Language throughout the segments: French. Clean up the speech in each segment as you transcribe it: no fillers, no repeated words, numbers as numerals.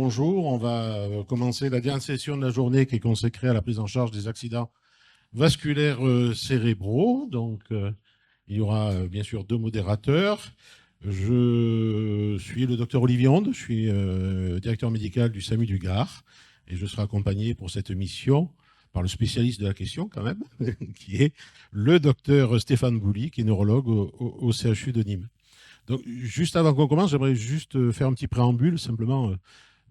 Bonjour, on va commencer la dernière session de la journée qui est consacrée à la prise en charge des accidents vasculaires cérébraux. Il y aura bien sûr deux modérateurs. Je suis le docteur Olivier Onde, je suis directeur médical du SAMU du Gard et je serai accompagné pour cette mission par le spécialiste de la question quand même, qui est le docteur Stéphane Bouly, qui est neurologue au CHU de Nîmes. Donc, juste avant qu'on commence, j'aimerais juste faire un petit préambule, simplement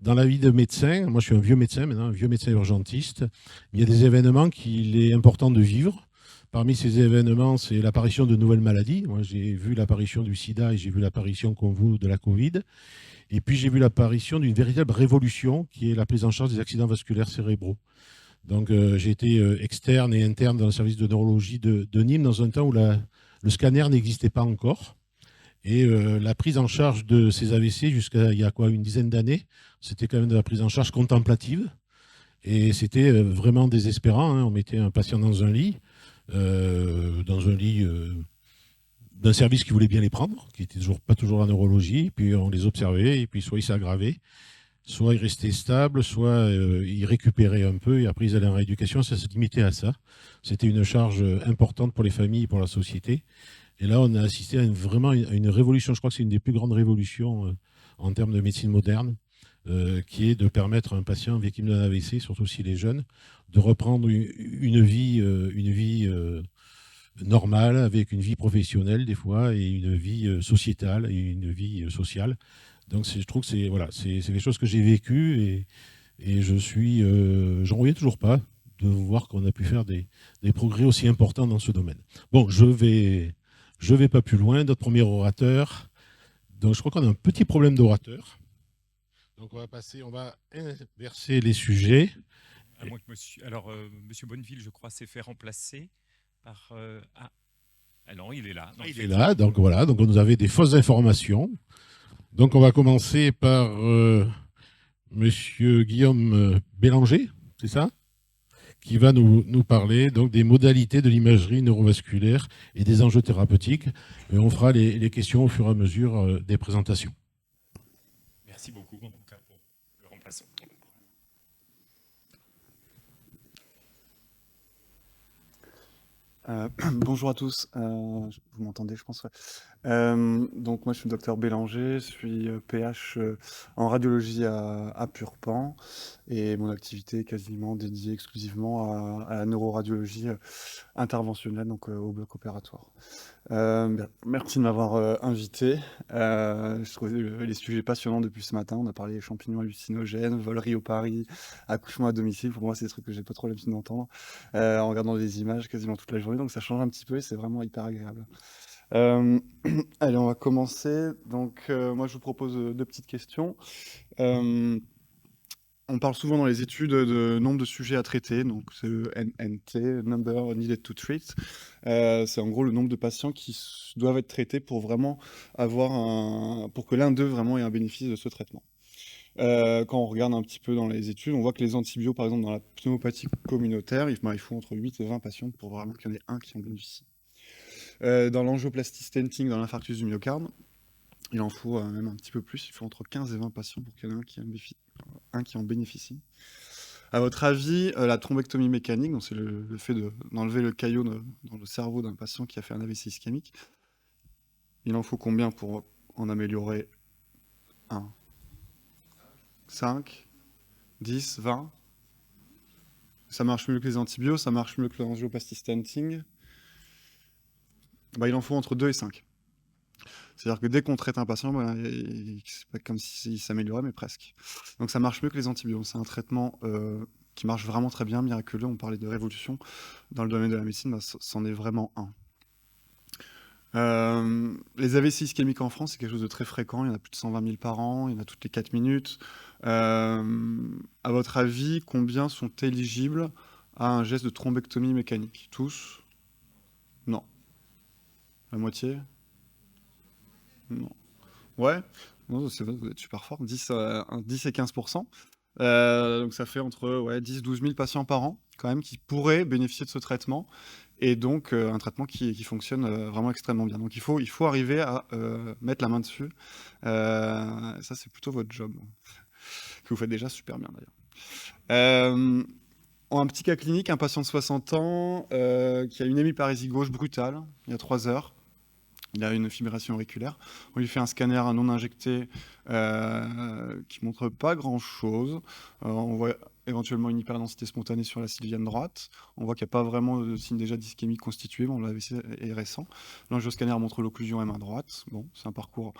dans la vie de médecin. Moi, je suis un vieux médecin maintenant, un vieux médecin urgentiste. Il y a des événements qu'il est important de vivre. Parmi ces événements, c'est l'apparition de nouvelles maladies. Moi, j'ai vu l'apparition du sida et j'ai vu l'apparition, comme vous, de la Covid. Et puis, j'ai vu l'apparition d'une véritable révolution qui est la prise en charge des accidents vasculaires cérébraux. J'ai été externe et interne dans le service de neurologie de Nîmes dans un temps où le scanner n'existait pas encore. Et la prise en charge de ces AVC jusqu'à il y a quoi, une dizaine d'années, c'était quand même de la prise en charge contemplative. Et c'était vraiment désespérant, hein. On mettait un patient dans un lit d'un service qui voulait bien les prendre, qui n'était pas toujours la neurologie. Puis on les observait, et puis soit ils s'aggravaient, soit ils restaient stables, soit ils récupéraient un peu, et après ils allaient en rééducation. Ça se limitait à ça. C'était une charge importante pour les familles et pour la société. Et là, on a assisté à vraiment une révolution. Je crois que c'est une des plus grandes révolutions en termes de médecine moderne, qui est de permettre à un patient victime d'un AVC, surtout s'il est jeune, de reprendre une vie normale, avec une vie professionnelle des fois, et une vie sociétale, et une vie sociale. Je trouve que c'est des choses que j'ai vécues, et j'en reviens toujours pas de voir qu'on a pu faire des progrès aussi importants dans ce domaine. Bon, je vais pas plus loin. Notre premier orateur. Donc, je crois qu'on a un petit problème d'orateur. Donc, on va inverser les sujets. À moins que monsieur, alors, monsieur Bonneville, je crois, s'est fait remplacer par. Ah non, il est là. Donc, Il est là. Donc, voilà. Donc, vous avez des fausses informations. Donc, on va commencer par monsieur Guillaume Bélanger, c'est ça? Qui va nous parler donc des modalités de l'imagerie neurovasculaire et des enjeux thérapeutiques. Et on fera les questions au fur et à mesure des présentations. Merci beaucoup en tout cas pour le remplaçant. Bonjour à tous, vous m'entendez, je pense, ouais. Donc moi, je suis le docteur Bélanger, je suis PH en radiologie à Purpan, et mon activité est quasiment dédiée exclusivement à la neuroradiologie interventionnelle, donc au bloc opératoire. Merci de m'avoir invité. Je trouvais les sujets passionnants depuis ce matin. On a parlé champignons hallucinogènes, vol Rio-Paris, accouchement à domicile. Pour moi, c'est des trucs que j'ai pas trop l'habitude d'entendre en regardant des images quasiment toute la journée. Donc ça change un petit peu et c'est vraiment hyper agréable. Allez, on va commencer. Donc moi, je vous propose deux petites questions. On parle souvent dans les études de nombre de sujets à traiter, donc c'est le NNT, Number Needed to Treat. C'est en gros le nombre de patients qui doivent être traités pour vraiment pour que l'un d'eux vraiment ait un bénéfice de ce traitement. Quand on regarde un petit peu dans les études, on voit que les antibiotiques, par exemple, dans la pneumopathie communautaire, il faut entre 8 et 20 patients pour vraiment qu'il y en ait un qui en bénéficie. Dans l'angioplastie stenting, dans l'infarctus du myocarde, il en faut même un petit peu plus, il faut entre 15 et 20 patients pour qu'il y en ait un qui en bénéficie. À votre avis, la thrombectomie mécanique, donc c'est le fait d'enlever le caillot dans le cerveau d'un patient qui a fait un AVC ischémique, il en faut combien pour en améliorer 1 5 10 20 Ça marche mieux que les antibiotiques, ça marche mieux que l'angioplastie stenting. Il en faut entre 2 et 5. C'est-à-dire que dès qu'on traite un patient, c'est pas comme s'il s'améliorait, mais presque. Donc ça marche mieux que les antibiotiques. C'est un traitement qui marche vraiment très bien, miraculeux. On parlait de révolution dans le domaine de la médecine, c'en est vraiment un. Les AVC ischémiques en France, c'est quelque chose de très fréquent. Il y en a plus de 120 000 par an, il y en a toutes les 4 minutes. À votre avis, combien sont éligibles à un geste de thrombectomie mécanique? Tous? Non. La moitié? Non. Ouais, non, vous êtes super fort, 10 et 15%. Donc ça fait entre 10 12 000 patients par an, quand même, qui pourraient bénéficier de ce traitement, et donc un traitement qui fonctionne vraiment extrêmement bien. Donc il faut arriver à mettre la main dessus. Ça, c'est plutôt votre job. que vous faites déjà super bien d'ailleurs. Un petit cas clinique, un patient de 60 ans qui a une hémiparésie gauche brutale il y a 3 heures. Il a une fibrillation auriculaire. On lui fait un scanner non injecté qui montre pas grand-chose. On voit éventuellement une hyperdensité spontanée sur la sylviane droite. On voit qu'il n'y a pas vraiment de signe déjà d'ischémie constitué. Bon, l'AVC est récent. L'angioscanner montre l'occlusion M1 droite. Bon, c'est un parcours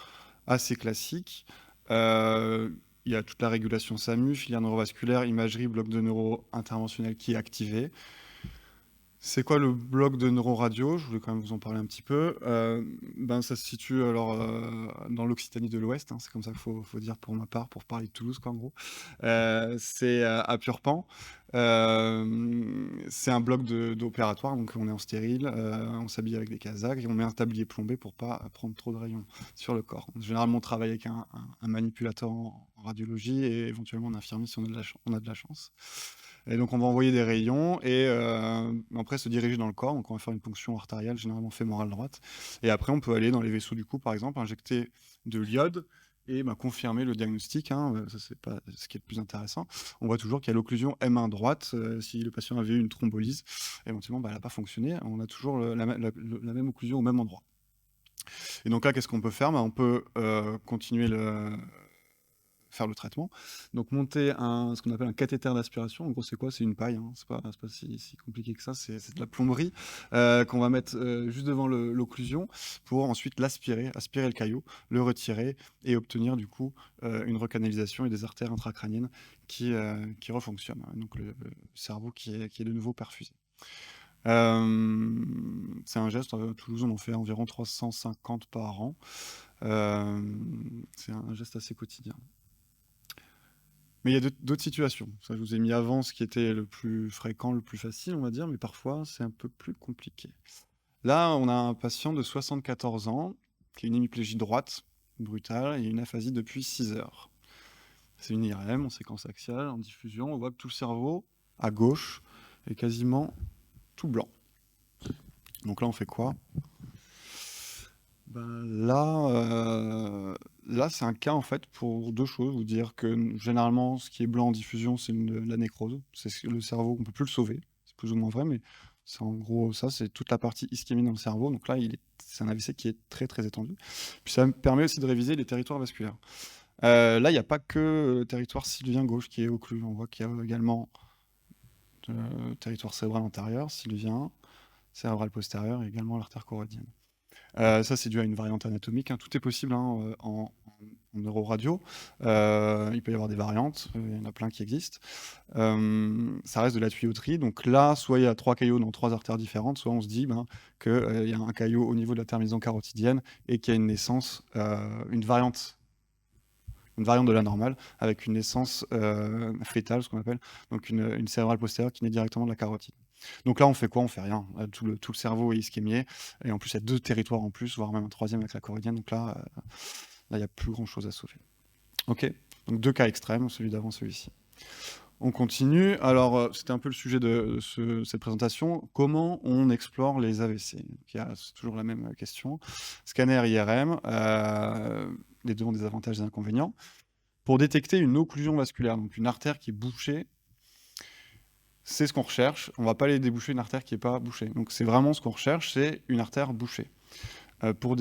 assez classique. Il y a toute la régulation SAMU, filière neurovasculaire, imagerie, bloc de neuro interventionnel qui est activé. C'est quoi le bloc de neuroradio? Je voulais quand même vous en parler un petit peu. Ça se situe alors dans l'Occitanie de l'Ouest, hein, c'est comme ça qu'il faut dire pour ma part, pour parler de Toulouse, quoi, en gros. C'est à Purpan. C'est un bloc d'opératoire, donc on est en stérile, on s'habille avec des casaques et on met un tablier plombé pour pas prendre trop de rayons sur le corps. Généralement, on travaille avec un manipulateur en radiologie et éventuellement un infirmier si on a de la chance. Et donc, on va envoyer des rayons et après se diriger dans le corps. Donc, on va faire une ponction artérielle, généralement fémorale droite. Et après, on peut aller dans les vaisseaux du cou, par exemple, injecter de l'iode et confirmer le diagnostic. Hein, ça, c'est pas ce qui est le plus intéressant. On voit toujours qu'il y a l'occlusion M1 droite. Si le patient avait eu une thrombolyse, éventuellement, elle n'a pas fonctionné. On a toujours la même occlusion au même endroit. Et donc là, qu'est-ce qu'on peut faire? On peut continuer faire le traitement. Donc monter ce qu'on appelle un cathéter d'aspiration. En gros, c'est quoi? C'est une paille, hein. C'est pas si compliqué que ça. C'est de la plomberie qu'on va mettre juste devant l'occlusion pour ensuite aspirer le caillot, le retirer et obtenir du coup une recanalisation et des artères intracrâniennes qui refonctionnent. Donc le cerveau qui est de nouveau perfusé. C'est un geste, à Toulouse on en fait environ 350 par an. C'est un geste assez quotidien. Mais il y a d'autres situations. Ça, je vous ai mis avant ce qui était le plus fréquent, le plus facile, on va dire, mais parfois c'est un peu plus compliqué. Là, on a un patient de 74 ans qui a une hémiplégie droite brutale et une aphasie depuis 6 heures. C'est une IRM en séquence axiale, en diffusion. On voit que tout le cerveau, à gauche, est quasiment tout blanc. Donc là, on fait quoi? Là, c'est un cas en fait pour deux choses. Vous dire que généralement, ce qui est blanc en diffusion, c'est la nécrose. C'est le cerveau, on peut plus le sauver. C'est plus ou moins vrai, mais c'est en gros ça, c'est toute la partie ischémique dans le cerveau. Donc là, c'est un AVC qui est très très étendu. Puis ça me permet aussi de réviser les territoires vasculaires. Là, il n'y a pas que le territoire sylvien gauche qui est occlu. On voit qu'il y a également le territoire cérébral antérieur, sylvien, cérébral postérieur et également l'artère choroïdienne. Ça, c'est dû à une variante anatomique, hein. Tout est possible hein, en neuroradio. Il peut y avoir des variantes, il y en a plein qui existent. Ça reste de la tuyauterie. Donc là, soit il y a 3 caillots dans 3 artères différentes, soit on se dit qu'il y a un caillot au niveau de la terminaison carotidienne et qu'il y a une naissance, une variante de la normale, avec une naissance fétale, ce qu'on appelle, donc une cérébrale postérieure qui naît directement de la carotide. Donc là, on fait quoi? On fait rien. Tout le cerveau est ischémié, et en plus, il y a 2 territoires en plus, voire même un 3e avec la choroïdienne. Donc là, il n'y a plus grand-chose à sauver. Ok, donc 2 cas extrêmes, celui d'avant, celui-ci. On continue. Alors, c'était un peu le sujet de cette présentation. Comment on explore les AVC? C'est toujours la même question. Scanner IRM, les deux ont des avantages et des inconvénients. Pour détecter une occlusion vasculaire, donc une artère qui est bouchée, c'est ce qu'on recherche. On ne va pas aller déboucher une artère qui n'est pas bouchée. Donc c'est vraiment ce qu'on recherche, c'est une artère bouchée. Pour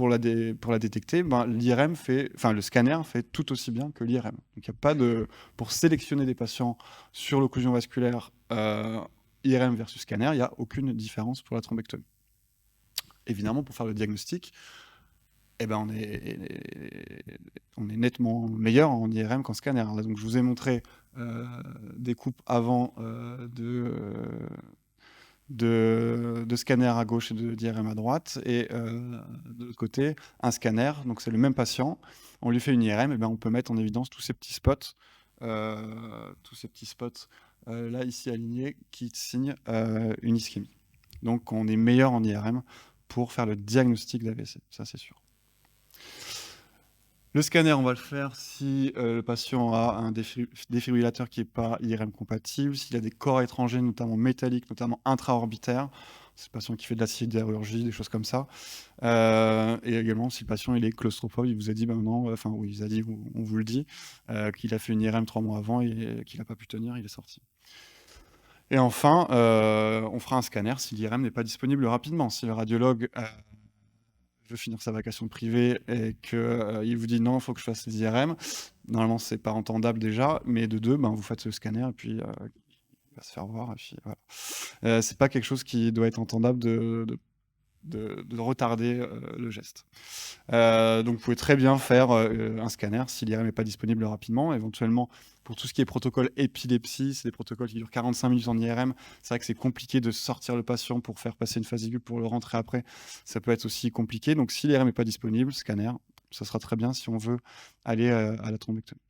la détecter, l'IRM le scanner fait tout aussi bien que l'IRM. Donc il n'y a pas pour sélectionner des patients sur l'occlusion vasculaire IRM versus scanner, il n'y a aucune différence pour la thrombectomie. Évidemment, pour faire le diagnostic, on est nettement meilleur en IRM qu'en scanner. Donc je vous ai montré des coupes avant de scanner à gauche et d'IRM à droite, et de l'autre côté, un scanner, donc c'est le même patient, on lui fait une IRM, on peut mettre en évidence tous ces petits spots, là ici alignés, qui signent une ischémie. Donc on est meilleur en IRM pour faire le diagnostic d'AVC, ça c'est sûr. Le scanner, on va le faire si le patient a un défibrillateur qui n'est pas IRM compatible, s'il a des corps étrangers, notamment métalliques, notamment intraorbitaires. C'est le patient qui fait de la sidérurgie, des choses comme ça. Et également, si le patient il est claustrophobe, il vous a dit, ben non, enfin, oui, il a dit, on vous le dit, qu'il a fait une IRM 3 mois avant et qu'il n'a pas pu tenir, il est sorti. Et enfin, on fera un scanner si l'IRM n'est pas disponible rapidement. Si le radiologue veut finir sa vacation privée et qu'il vous dit non, il faut que je fasse les IRM, normalement, c'est pas entendable déjà, mais de deux, ben, vous faites ce scanner et puis il va se faire voir. Et puis, voilà. C'est pas quelque chose qui doit être entendable de retarder le geste. Donc vous pouvez très bien faire un scanner si l'IRM n'est pas disponible rapidement. Éventuellement, pour tout ce qui est protocole épilepsie, c'est des protocoles qui durent 45 minutes en IRM. C'est vrai que c'est compliqué de sortir le patient pour faire passer une phase aiguë pour le rentrer après. Ça peut être aussi compliqué. Donc si l'IRM n'est pas disponible, scanner, ça sera très bien si on veut aller à la thrombectomie.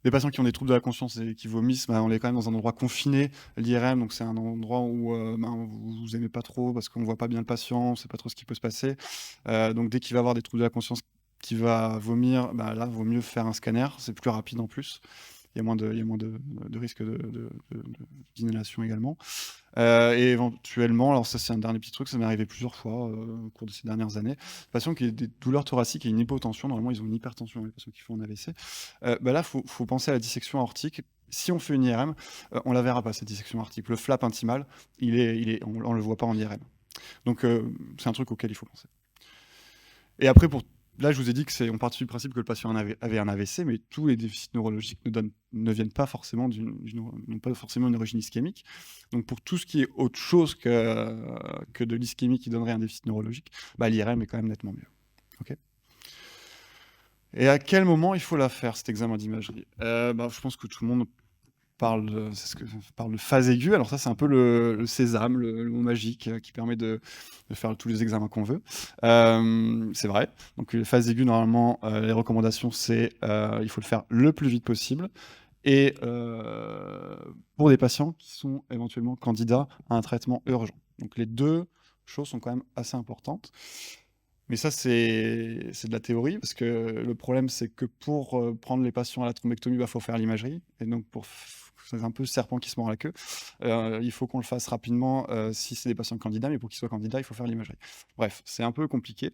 Les patients qui ont des troubles de la conscience et qui vomissent, on est quand même dans un endroit confiné, l'IRM, donc c'est un endroit où vous aimez pas trop parce qu'on voit pas bien le patient, on sait pas trop ce qui peut se passer. Donc dès qu'il va avoir des troubles de la conscience, qu'il va vomir, là, vaut mieux faire un scanner, c'est plus rapide en plus. Il y a moins de risque d'inhalation également. Et éventuellement, alors ça c'est un dernier petit truc, ça m'est arrivé plusieurs fois au cours de ces dernières années, patients qui ont des douleurs thoraciques et une hypotension, normalement ils ont une hypertension, les patients qui font un AVC, là faut penser à la dissection aortique. Si on fait une IRM, on la verra pas cette dissection aortique. Le flap intimal, on le voit pas en IRM. Donc c'est un truc auquel il faut penser. Et après, là, je vous ai dit on part du principe que le patient avait un AVC, mais tous les déficits neurologiques ne viennent pas forcément n'ont pas forcément une origine ischémique. Donc, pour tout ce qui est autre chose que de l'ischémie qui donnerait un déficit neurologique, l'IRM est quand même nettement mieux. Okay. Et à quel moment il faut la faire, cet examen d'imagerie ? Je pense que tout le monde parle de phase aiguë. Alors ça, c'est un peu le sésame, le mot magique qui permet de faire tous les examens qu'on veut. C'est vrai. Donc les phases aiguës, normalement, les recommandations, c'est il faut le faire le plus vite possible. Et pour des patients qui sont éventuellement candidats à un traitement urgent. Donc les deux choses sont quand même assez importantes. Mais ça, c'est de la théorie, parce que le problème, c'est que pour prendre les patients à la thrombectomie, il faut faire l'imagerie. Et donc, c'est un peu le serpent qui se mord la queue. Il faut qu'on le fasse rapidement si c'est des patients candidats, mais pour qu'ils soient candidats, il faut faire l'imagerie. Bref, c'est un peu compliqué.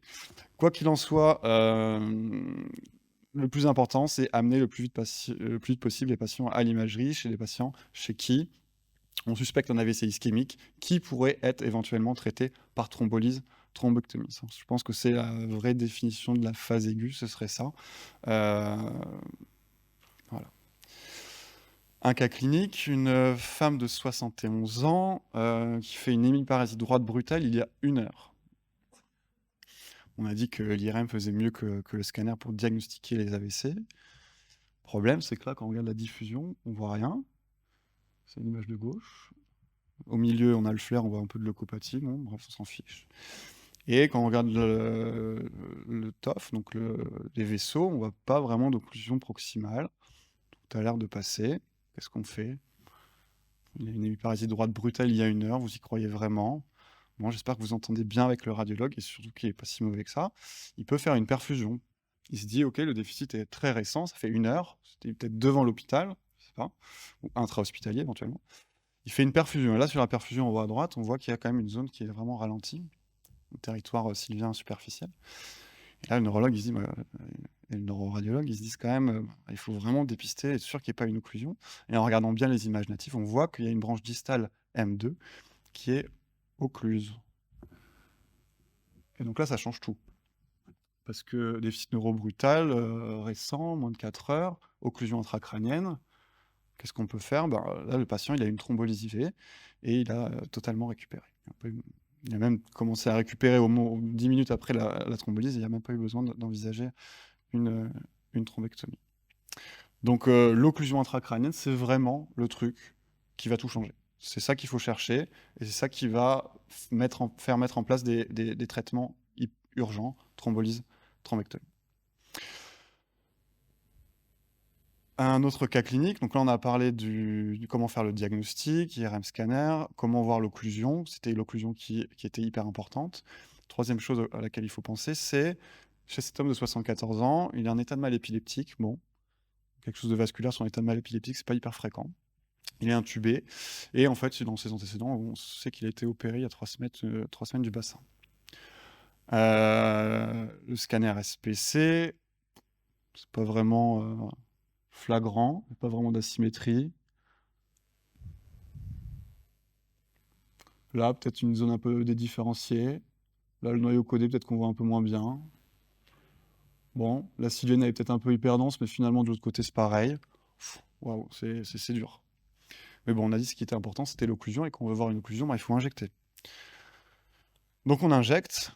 Quoi qu'il en soit, le plus important, c'est amener le plus vite possible les patients à l'imagerie chez des patients chez qui on suspecte un AVC ischémique qui pourrait être éventuellement traité par thrombolyse, thrombectomie. Je pense que c'est la vraie définition de la phase aiguë, ce serait ça. Voilà. Un cas clinique, une femme de 71 ans qui fait une hémiparésie droite brutale il y a 1 heure. On a dit que l'IRM faisait mieux que le scanner pour diagnostiquer les AVC. Le problème, c'est que là, quand on regarde la diffusion, on voit rien. C'est une image de gauche. Au milieu, on a le flair, on voit un peu de leucopathie. Bon, bref, on s'en fiche. Et quand on regarde le TOF, donc les vaisseaux, on voit pas vraiment d'occlusion proximale. Tout a l'air de passer. Qu'est-ce qu'on fait ? Il y a une hémiparésie droite brutale il y a 1 heure, vous y croyez vraiment ? Bon, j'espère que vous entendez bien avec le radiologue et surtout qu'il n'est pas si mauvais que ça. Il peut faire une perfusion. Il se dit, ok, le déficit est très récent, ça fait 1 heure, c'était peut-être devant l'hôpital, je sais pas, ou intra-hospitalier éventuellement. Il fait une perfusion. Et là, sur la perfusion en haut à droite, on voit qu'il y a quand même une zone qui est vraiment ralentie, un territoire sylvien superficiel. Et là, le neurologue, il se dit, et le neuroradiologue, ils se disent quand même, il faut vraiment dépister, être sûr qu'il n'y ait pas une occlusion. Et en regardant bien les images natives, on voit qu'il y a une branche distale M2 qui est occluse. Et donc là, ça change tout. Parce que déficit neurobrutal récent, moins de 4 heures, occlusion intracrânienne, qu'est-ce qu'on peut faire ? Là, le patient, il a une thrombolyse IV et il a totalement récupéré. Il a même commencé à récupérer 10 minutes après la thrombolyse, et il n'y a même pas eu besoin d'envisager une thrombectomie. Donc l'occlusion intracrânienne, c'est vraiment le truc qui va tout changer. C'est ça qu'il faut chercher, et c'est ça qui va faire mettre en place des traitements urgents, thrombolyse, thrombectomie. Un autre cas clinique, donc là on a parlé du comment faire le diagnostic, IRM scanner, comment voir l'occlusion, c'était l'occlusion qui était hyper importante. Troisième chose à laquelle il faut penser, c'est chez cet homme de 74 ans, il a un état de mal épileptique, bon, quelque chose de vasculaire sur un état de mal épileptique, c'est pas hyper fréquent. Il est intubé. Et en fait, dans ses antécédents, on sait qu'il a été opéré il y a 3 semaines du bassin. Le scanner SPC, c'est pas vraiment flagrant, il n'y a pas vraiment d'asymétrie. Là, peut-être une zone un peu dédifférenciée. Là, le noyau codé, peut-être qu'on voit un peu moins bien. Bon, la silienne elle est peut-être un peu hyper dense, mais finalement, de l'autre côté, c'est pareil. Waouh, c'est dur. Mais bon, on a dit ce qui était important, c'était l'occlusion, et quand on veut voir une occlusion, il faut injecter. Donc on injecte,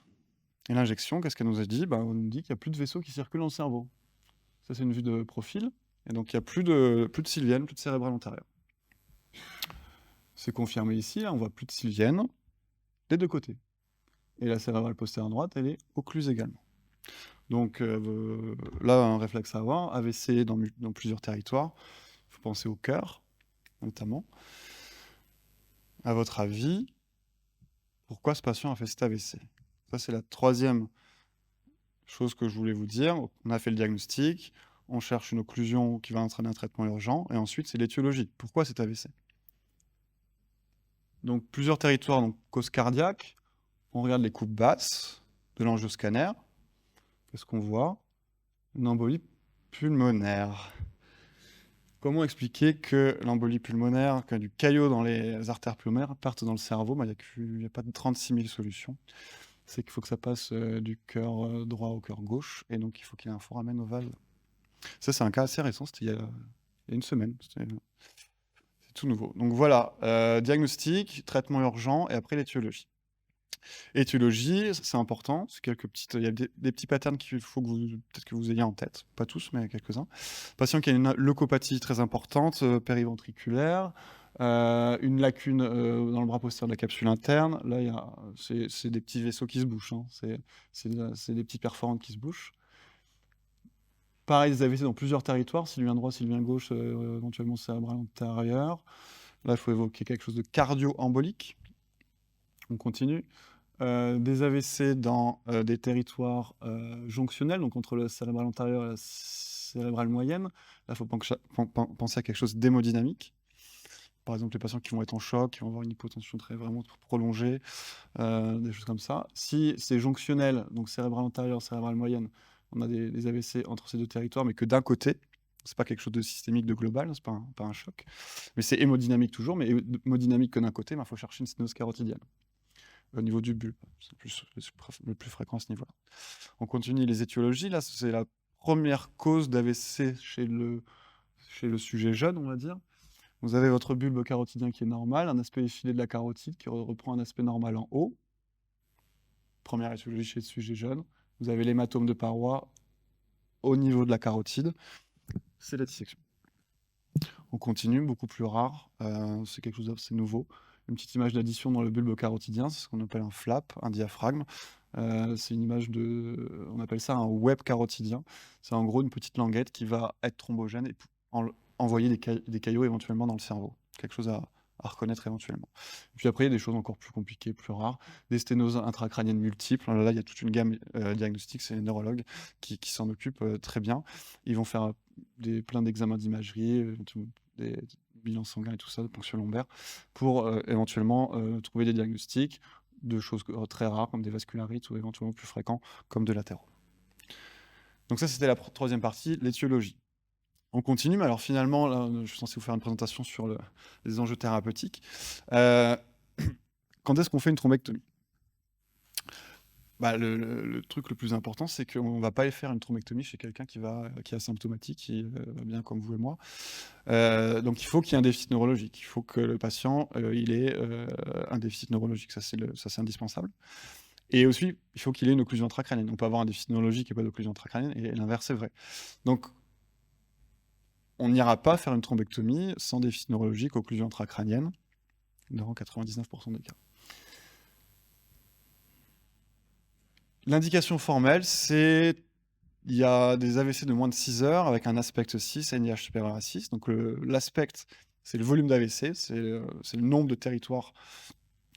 et l'injection, qu'est-ce qu'elle nous a dit? On nous dit qu'il n'y a plus de vaisseaux qui circulent dans le cerveau. Ça, c'est une vue de profil, et donc il n'y a plus de sylvienne, plus de cérébrale antérieure. C'est confirmé ici, là, on voit plus de sylvienne des deux côtés. Et la cérébrale postérieure droite, elle est occluse également. Donc là, un réflexe à avoir, AVC dans plusieurs territoires. Il faut penser au cœur, notamment. À votre avis, pourquoi ce patient a fait cet AVC? Ça, c'est la troisième chose que je voulais vous dire. On a fait le diagnostic, on cherche une occlusion qui va entraîner un traitement urgent, et ensuite, c'est l'étiologie. Pourquoi cet AVC? Donc, plusieurs territoires, donc cause cardiaque. On regarde les coupes basses de l'angioscanner. Qu'est-ce qu'on voit? Une embolie pulmonaire. Comment expliquer que l'embolie pulmonaire, que du caillot dans les artères pulmonaires parte dans le cerveau? Il n'y a pas de 36 000 solutions. C'est qu'il faut que ça passe du cœur droit au cœur gauche, et donc il faut qu'il y ait un foramen ovale. Ça, c'est un cas assez récent, c'était il y a une semaine. C'est tout nouveau. Donc voilà, diagnostic, traitement urgent, et après l'étiologie. Étiologie, c'est important, il y a des petits patterns qu'il faut que peut-être que vous ayez en tête, pas tous, mais quelques-uns. Patient qui a une leucopathie très importante, périventriculaire, une lacune dans le bras postérieur de la capsule interne. Là, c'est des petits vaisseaux qui se bouchent, hein. C'est des petits perforantes qui se bouchent. Pareil, des AVC dans plusieurs territoires, sylvien droit, sylvien gauche, éventuellement cérébral antérieur. Là, il faut évoquer quelque chose de cardio-embolique. On continue. Des AVC dans des territoires jonctionnels, donc entre le cérébral antérieur et la cérébrale moyenne. Là, il faut penser à quelque chose d'hémodynamique. Par exemple, les patients qui vont être en choc, qui vont avoir une hypotension vraiment prolongée, des choses comme ça. Si c'est jonctionnel, donc cérébral antérieur, cérébrale moyenne, on a des AVC entre ces deux territoires, mais que d'un côté. C'est pas quelque chose de systémique, de global, c'est pas un choc. Mais c'est hémodynamique toujours, mais hémodynamique que d'un côté, il faut chercher une sténose carotidienne au niveau du bulbe. C'est le plus fréquent à ce niveau-là. On continue les étiologies. Là, c'est la première cause d'AVC chez le sujet jeune, on va dire. Vous avez votre bulbe carotidien qui est normal, un aspect effilé de la carotide qui reprend un aspect normal en haut. Première étiologie chez le sujet jeune. Vous avez l'hématome de paroi au niveau de la carotide. C'est la dissection. On continue, beaucoup plus rare. C'est quelque chose d'assez nouveau. Une petite image d'addition dans le bulbe carotidien, c'est ce qu'on appelle un flap, un diaphragme. C'est une image on appelle ça un web carotidien. C'est en gros une petite languette qui va être thrombogène et envoyer des caillots éventuellement dans le cerveau. Quelque chose à reconnaître éventuellement. Et puis après, il y a des choses encore plus compliquées, plus rares. Des sténoses intracrâniennes multiples. Là, il y a toute une gamme diagnostique, c'est les neurologues qui s'en occupent très bien. Ils vont faire plein d'examens d'imagerie, des bilans sanguins et tout ça, de ponction lombaire, pour éventuellement trouver des diagnostics de choses très rares, comme des vascularites, ou éventuellement plus fréquents, comme de latéraux. Donc ça, c'était la troisième partie, l'étiologie. On continue, mais alors finalement, là, je suis censé vous faire une présentation sur les enjeux thérapeutiques. Quand est-ce qu'on fait une thrombectomie? Le truc le plus important, c'est qu'on ne va pas aller faire une thrombectomie chez quelqu'un qui est asymptomatique, qui va bien comme vous et moi. Donc il faut qu'il y ait un déficit neurologique. Il faut que le patient il ait un déficit neurologique. Ça, c'est indispensable. Et aussi, il faut qu'il ait une occlusion intracrânienne. On peut avoir un déficit neurologique et pas d'occlusion intracrânienne, et l'inverse est vrai. Donc, on n'ira pas faire une thrombectomie sans déficit neurologique, occlusion intracrânienne, dans 99% des cas. L'indication formelle, c'est il y a des AVC de moins de 6 heures avec un aspect 6, NIH supérieur à 6. Donc l'aspect, c'est le volume d'AVC, c'est le nombre de territoires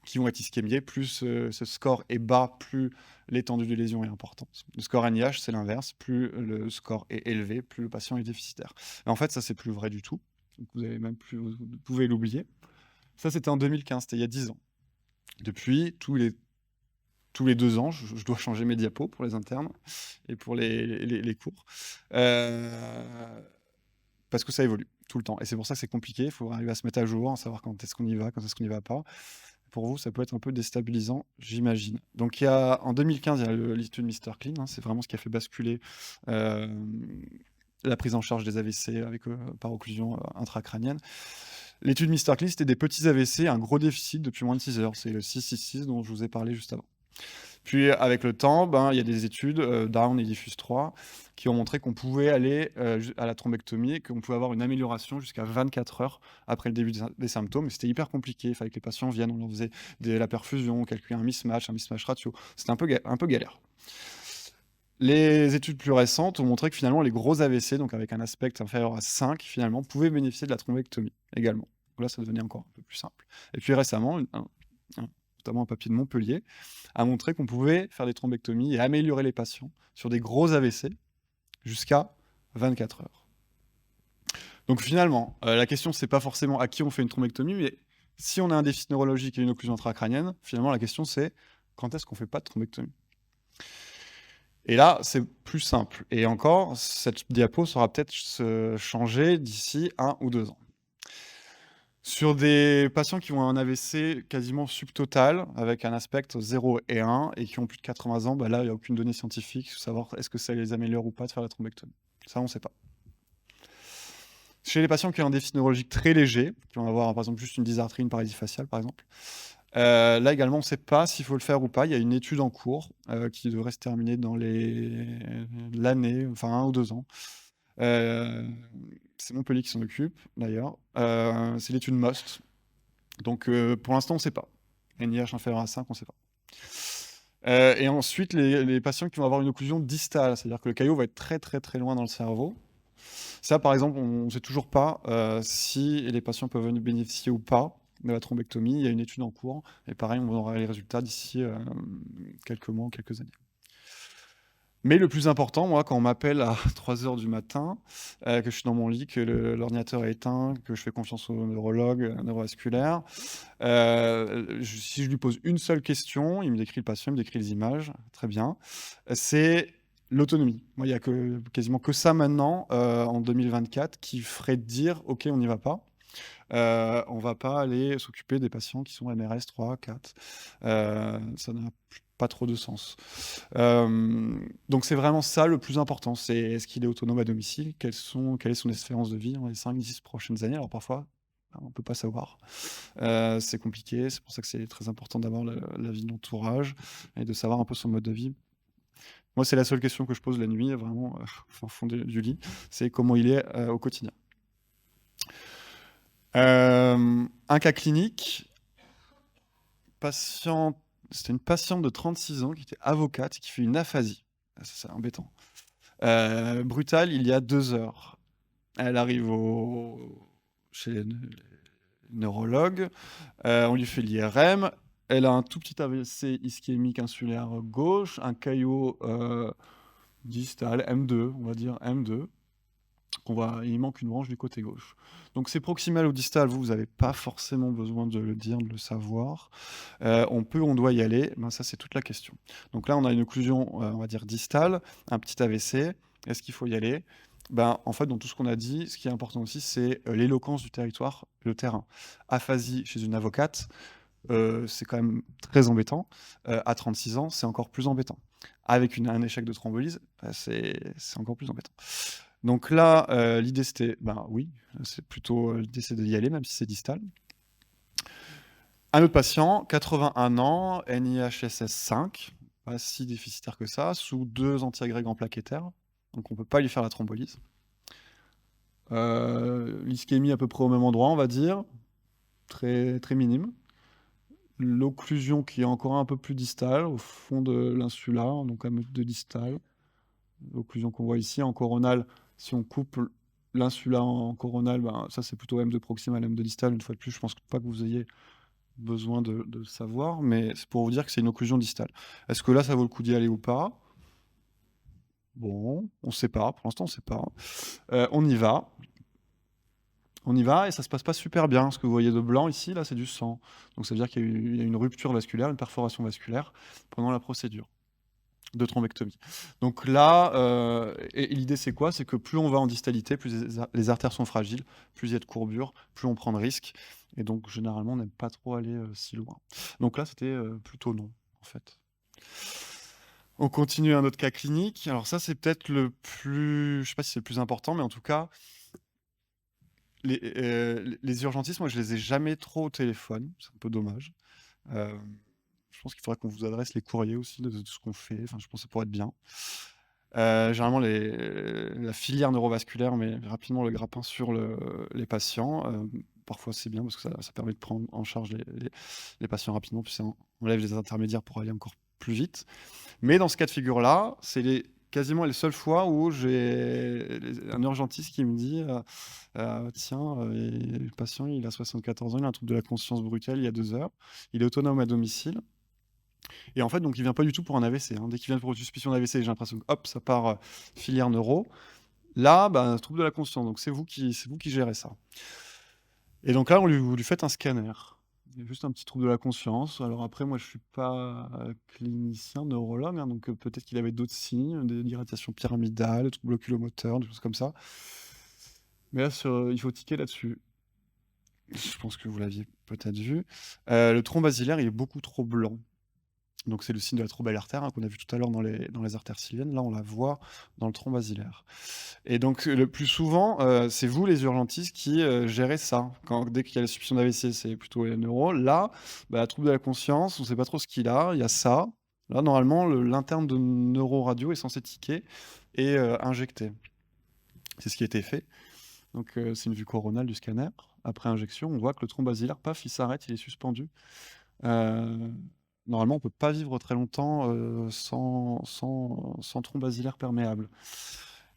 qui vont être ischémiés. Plus ce score est bas, plus l'étendue de lésion est importante. Le score NIH, c'est l'inverse. Plus le score est élevé, plus le patient est déficitaire. Et en fait, ça, c'est plus vrai du tout. Donc vous pouvez l'oublier. Ça, c'était en 2015, c'était il y a 10 ans. Depuis, tous les 2 ans, je dois changer mes diapos pour les internes et pour les cours. Parce que ça évolue tout le temps. Et c'est pour ça que c'est compliqué. Il faut arriver à se mettre à jour, à savoir quand est-ce qu'on y va, quand est-ce qu'on n'y va pas. Pour vous, ça peut être un peu déstabilisant, j'imagine. Donc, en 2015, il y a l'étude Mr. Clean. Hein, c'est vraiment ce qui a fait basculer la prise en charge des AVC par occlusion intracrânienne. L'étude Mr. Clean, c'était des petits AVC, un gros déficit depuis moins de 6 heures. C'est le 666 dont je vous ai parlé juste avant. Puis, avec le temps, il y a des études, Down et Diffuse 3, qui ont montré qu'on pouvait aller à la thrombectomie et qu'on pouvait avoir une amélioration jusqu'à 24 heures après le début des symptômes. C'était hyper compliqué. Il fallait que les patients viennent, on leur faisait la perfusion, on calculait un mismatch ratio. C'était un peu galère. Les études plus récentes ont montré que finalement, les gros AVC, donc avec un aspect inférieur à 5, finalement, pouvaient bénéficier de la thrombectomie également. Donc là, ça devenait encore un peu plus simple. Et puis récemment, notamment un papier de Montpellier, a montré qu'on pouvait faire des thrombectomies et améliorer les patients sur des gros AVC jusqu'à 24 heures. Donc finalement, la question, c'est pas forcément à qui on fait une thrombectomie, mais si on a un déficit neurologique et une occlusion intracrânienne, finalement, la question, c'est quand est-ce qu'on fait pas de thrombectomie? Et là, c'est plus simple. Et encore, cette diapo sera peut-être changée d'ici 1 ou 2 ans. Sur des patients qui ont un AVC quasiment subtotal, avec un aspect 0 et 1, et qui ont plus de 80 ans, là, il n'y a aucune donnée scientifique sur savoir est-ce que ça les améliore ou pas de faire la thrombectomie. Ça, on ne sait pas. Chez les patients qui ont un déficit neurologique très léger, qui vont avoir par exemple juste une dysarthrie, une paralysie faciale par exemple, là également, on ne sait pas s'il faut le faire ou pas. Il y a une étude en cours qui devrait se terminer dans l'année, enfin 1 ou 2 ans. C'est Montpellier qui s'en occupe, d'ailleurs. C'est l'étude MOST. Donc, pour l'instant, on ne sait pas. NIH inférieur à 5, on ne sait pas. Et ensuite, les patients qui vont avoir une occlusion distale, c'est-à-dire que le caillot va être très, très, très loin dans le cerveau. Ça, par exemple, on ne sait toujours pas si les patients peuvent bénéficier ou pas de la thrombectomie. Il y a une étude en cours. Et pareil, on aura les résultats d'ici quelques mois ou quelques années. Mais le plus important, moi, quand on m'appelle à 3 heures du matin, que je suis dans mon lit, que l'ordinateur est éteint, que je fais confiance au neurologue neurovasculaire, si je lui pose une seule question, il me décrit le patient, il me décrit les images, très bien, c'est l'autonomie. Moi, il n'y a quasiment que ça maintenant, en 2024, qui ferait dire « Ok, on n'y va pas ». On ne va pas aller s'occuper des patients qui sont MRS 3, 4. Ça n'a pas trop de sens. Donc c'est vraiment ça le plus important, c'est est-ce qu'il est autonome à domicile, quelle est son espérance de vie dans les 5-10 prochaines années. Alors parfois, on ne peut pas savoir. C'est compliqué, c'est pour ça que c'est très important d'avoir l'avis de l'entourage et de savoir un peu son mode de vie. Moi, c'est la seule question que je pose la nuit, vraiment, au fond du lit, c'est comment il est au quotidien. Un cas clinique, c'était une patiente de 36 ans qui était avocate, qui fait une aphasie. Ça, c'est embêtant. Brutale, il y a 2 heures. Elle arrive chez les neurologues, on lui fait l'IRM, elle a un tout petit AVC ischémique insulaire gauche, un caillot distal, M2, on va dire M2. Il manque une branche du côté gauche. Donc c'est proximal ou distal, vous n'avez pas forcément besoin de le dire, de le savoir. On doit y aller, ça c'est toute la question. Donc là on a une occlusion, on va dire distale, un petit AVC, est-ce qu'il faut y aller? En fait, dans tout ce qu'on a dit, ce qui est important aussi, c'est l'éloquence du territoire, le terrain. Aphasie chez une avocate, c'est quand même très embêtant. À 36 ans, c'est encore plus embêtant. Avec un échec de thrombolyse, c'est encore plus embêtant. Donc là, l'idée c'était, oui, c'est plutôt l'idée c'est d'y aller, même si c'est distal. Un autre patient, 81 ans, NIHSS 5, pas si déficitaire que ça, sous 2 antiagrégants plaquettaires, donc on ne peut pas lui faire la thrombolyse. L'ischémie à peu près au même endroit, on va dire, très, très minime. L'occlusion qui est encore un peu plus distale, au fond de l'insula, donc M2 distal. L'occlusion qu'on voit ici en coronale, si on coupe l'insula en coronale, ça c'est plutôt M2 proximal, M2 distal. Une fois de plus, je pense pas que vous ayez besoin de savoir, mais c'est pour vous dire que c'est une occlusion distale. Est-ce que là, ça vaut le coup d'y aller ou pas? Bon, on ne sait pas, pour l'instant on ne sait pas. On y va. On y va et ça se passe pas super bien. Ce que vous voyez de blanc ici, là, c'est du sang. Donc ça veut dire il y a une rupture vasculaire, une perforation vasculaire pendant la procédure de thrombectomie. Donc là, et l'idée c'est quoi? C'est que plus on va en distalité, plus les artères sont fragiles, plus il y a de courbure, plus on prend de risques. Et donc généralement, on n'aime pas trop aller si loin. Donc là, c'était plutôt non, en fait. On continue un autre cas clinique. Alors ça, c'est peut-être le plus, je sais pas si c'est le plus important, mais en tout cas, les urgentistes, moi, je les ai jamais trop au téléphone. C'est un peu dommage. Euh, je pense qu'il faudrait qu'on vous adresse les courriers aussi de ce qu'on fait. Enfin, je pense que ça pourrait être bien. Généralement, la filière neurovasculaire met rapidement le grappin sur les patients. Parfois, c'est bien parce que ça permet de prendre en charge les patients rapidement, puis ça enlève les intermédiaires pour aller encore plus vite. Mais dans ce cas de figure-là, c'est quasiment les seules fois où j'ai un urgentiste qui me dit tiens, le patient, il a 74 ans, il a un trouble de la conscience brutale il y a 2 heures, il est autonome à domicile. Et en fait, donc, il vient pas du tout pour un AVC. Dès qu'il vient pour une suspicion d'AVC, j'ai l'impression que hop, ça part filière neuro. Là, trouble de la conscience. Donc, c'est vous qui gérez ça. Et donc là, vous lui faites un scanner. Il y a juste un petit trouble de la conscience. Alors après, moi, je suis pas clinicien, neurologue, donc peut-être qu'il avait d'autres signes, d'irritation pyramidale, troubles oculomoteurs, des choses comme ça. Mais là, il faut tiquer là-dessus. Je pense que vous l'aviez peut-être vu. Le tronc basilaire, il est beaucoup trop blanc. Donc c'est le signe de la thrombelle artère qu'on a vu tout à l'heure dans les artères sylviennes. Là, on la voit dans le tronc basilaire. Et donc le plus souvent, c'est vous les urgentistes qui gérez ça. Dès qu'il y a la suspicion d'AVC, c'est plutôt les neuros. Là, trouble de la conscience, on ne sait pas trop ce qu'il a. Il y a ça. Là, normalement, l'interne de neuroradio est censé tiquer et injecter. C'est ce qui a été fait. Donc c'est une vue coronale du scanner. Après injection, on voit que le tronc basilaire, paf, il s'arrête, il est suspendu. Normalement, on ne peut pas vivre très longtemps sans tronc basilaire perméable.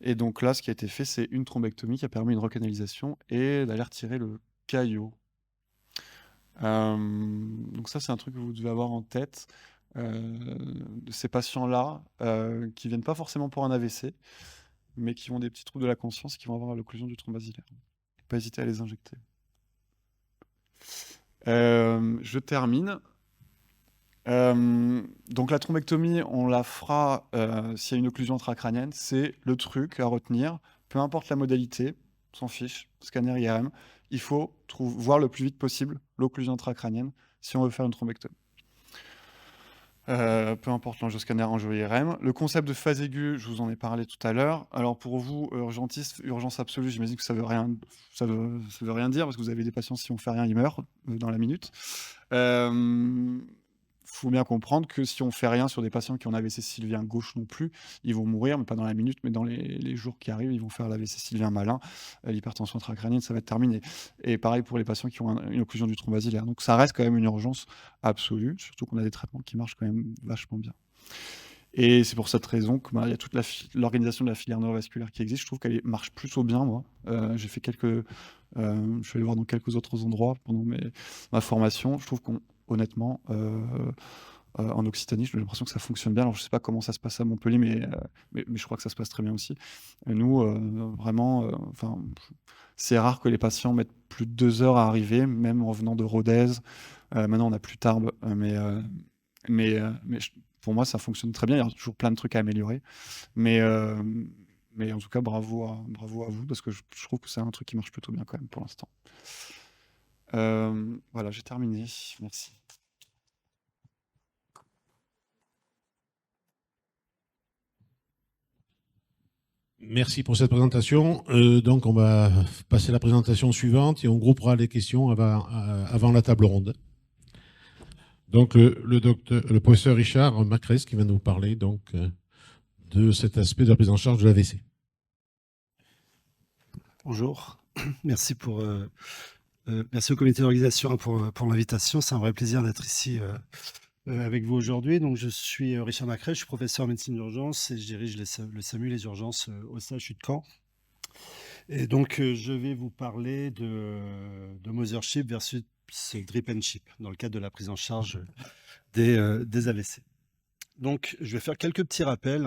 Et donc là, ce qui a été fait, c'est une thrombectomie qui a permis une recanalisation et d'aller retirer le caillot. Donc ça, c'est un truc que vous devez avoir en tête. De ces patients-là, qui viennent pas forcément pour un AVC, mais qui ont des petits troubles de la conscience et qui vont avoir l'occlusion du tronc basilaire. Pas hésiter à les injecter. Je termine. Donc la thrombectomie, on la fera s'il y a une occlusion intracrânienne. C'est le truc à retenir. Peu importe la modalité, on s'en fiche, scanner IRM, il faut voir le plus vite possible l'occlusion intracrânienne si on veut faire une thrombectomie. Peu importe l'angioscanner, angio-IRM. Le concept de phase aiguë, je vous en ai parlé tout à l'heure. Alors pour vous, urgentiste, urgence absolue, j'imagine que ça veut rien dire parce que vous avez des patients, si on fait rien, ils meurent dans la minute. Faut bien comprendre que si on fait rien sur des patients qui ont un AVC sylvien gauche non plus, ils vont mourir, mais pas dans la minute, mais dans les jours qui arrivent, ils vont faire l'AVC sylvien malin. L'hypertension intracrânienne, ça va être terminé. Et pareil pour les patients qui ont une occlusion du tronc basilaire. Donc ça reste quand même une urgence absolue, surtout qu'on a des traitements qui marchent quand même vachement bien. Et c'est pour cette raison qu'il y a toute l'organisation de la filière neurovasculaire qui existe. Je trouve qu'elle marche plutôt bien, moi. J'ai fait je suis allé voir dans quelques autres endroits pendant ma formation. Je trouve honnêtement, en Occitanie, j'ai l'impression que ça fonctionne bien. Alors, je ne sais pas comment ça se passe à Montpellier, mais je crois que ça se passe très bien aussi. Et nous, vraiment, c'est rare que les patients mettent plus de 2 heures à arriver, même en venant de Rodez. Maintenant, on n'a plus Tarbes, pour moi, ça fonctionne très bien. Il y a toujours plein de trucs à améliorer. Mais en tout cas, bravo à vous, parce que je trouve que c'est un truc qui marche plutôt bien quand même pour l'instant. Voilà, j'ai terminé. Merci. Merci pour cette présentation. Donc, on va passer à la présentation suivante et on groupera les questions avant la table ronde. Donc, le professeur Richard Macresse qui va nous parler donc, de cet aspect de la prise en charge de l'AVC. Bonjour, merci merci au comité d'organisation pour l'invitation. C'est un vrai plaisir d'être ici avec vous aujourd'hui. Donc, je suis Richard Macresse, je suis professeur en médecine d'urgence et je dirige le SAMU, les urgences au CHU de Caen. Et donc, je vais vous parler de Mothership versus Drip and Ship dans le cadre de la prise en charge des AVC. Donc, je vais faire quelques petits rappels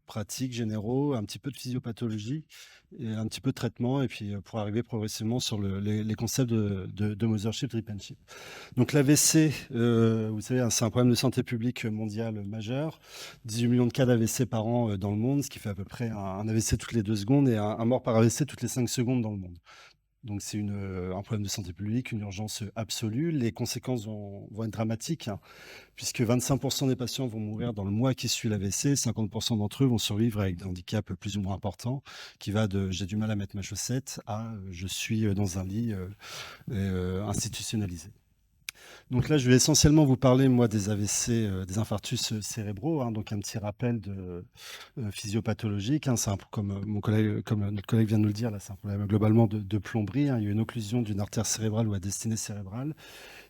pratiques, généraux, un petit peu de physiopathologie et un petit peu de traitement, et puis pour arriver progressivement sur les concepts de Mothership, Trip-and-Ship. Donc, l'AVC, vous savez, c'est un problème de santé publique mondial majeur. 18 millions de cas d'AVC par an dans le monde, ce qui fait à peu près un AVC toutes les 2 secondes et un mort par AVC toutes les 5 secondes dans le monde. Donc c'est un problème de santé publique, une urgence absolue. Les conséquences vont être dramatiques, puisque 25% des patients vont mourir dans le mois qui suit l'AVC, 50% d'entre eux vont survivre avec des handicaps plus ou moins importants, qui va de j'ai du mal à mettre ma chaussette à je suis dans un lit institutionnalisé. Donc là, je vais essentiellement vous parler, moi, des AVC, des infarctus cérébraux, donc un petit rappel de physiopathologique. C'est comme notre collègue vient de nous le dire, là, c'est un problème globalement de plomberie. Il y a une occlusion d'une artère cérébrale ou à destinée cérébrale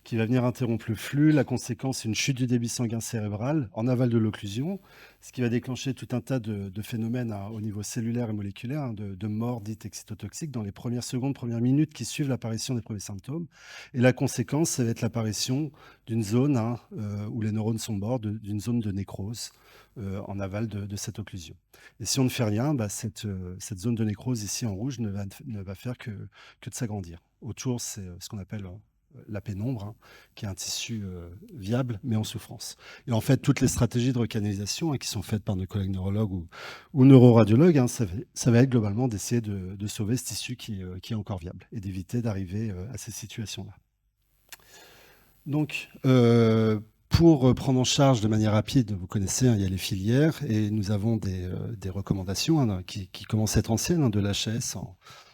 qui va venir interrompre le flux. La conséquence, c'est une chute du débit sanguin cérébral en aval de l'occlusion, ce qui va déclencher tout un tas de phénomènes au niveau cellulaire et moléculaire, de mort dite excitotoxique dans les premières secondes, premières minutes qui suivent l'apparition des premiers symptômes. Et la conséquence, ça va être l'apparition d'une zone où les neurones sont morts, d'une zone de nécrose en aval de cette occlusion. Et si on ne fait rien, cette zone de nécrose ici en rouge ne va faire que de s'agrandir. Autour, c'est ce qu'on appelle la pénombre, qui est un tissu viable mais en souffrance. Et en fait, toutes les stratégies de recanalisation qui sont faites par nos collègues neurologues ou neuroradiologues, ça va être globalement d'essayer de sauver ce tissu qui est encore viable et d'éviter d'arriver à ces situations-là. Donc, pour prendre en charge de manière rapide, vous connaissez, il y a les filières et nous avons des recommandations qui commencent à être anciennes, de l'HAS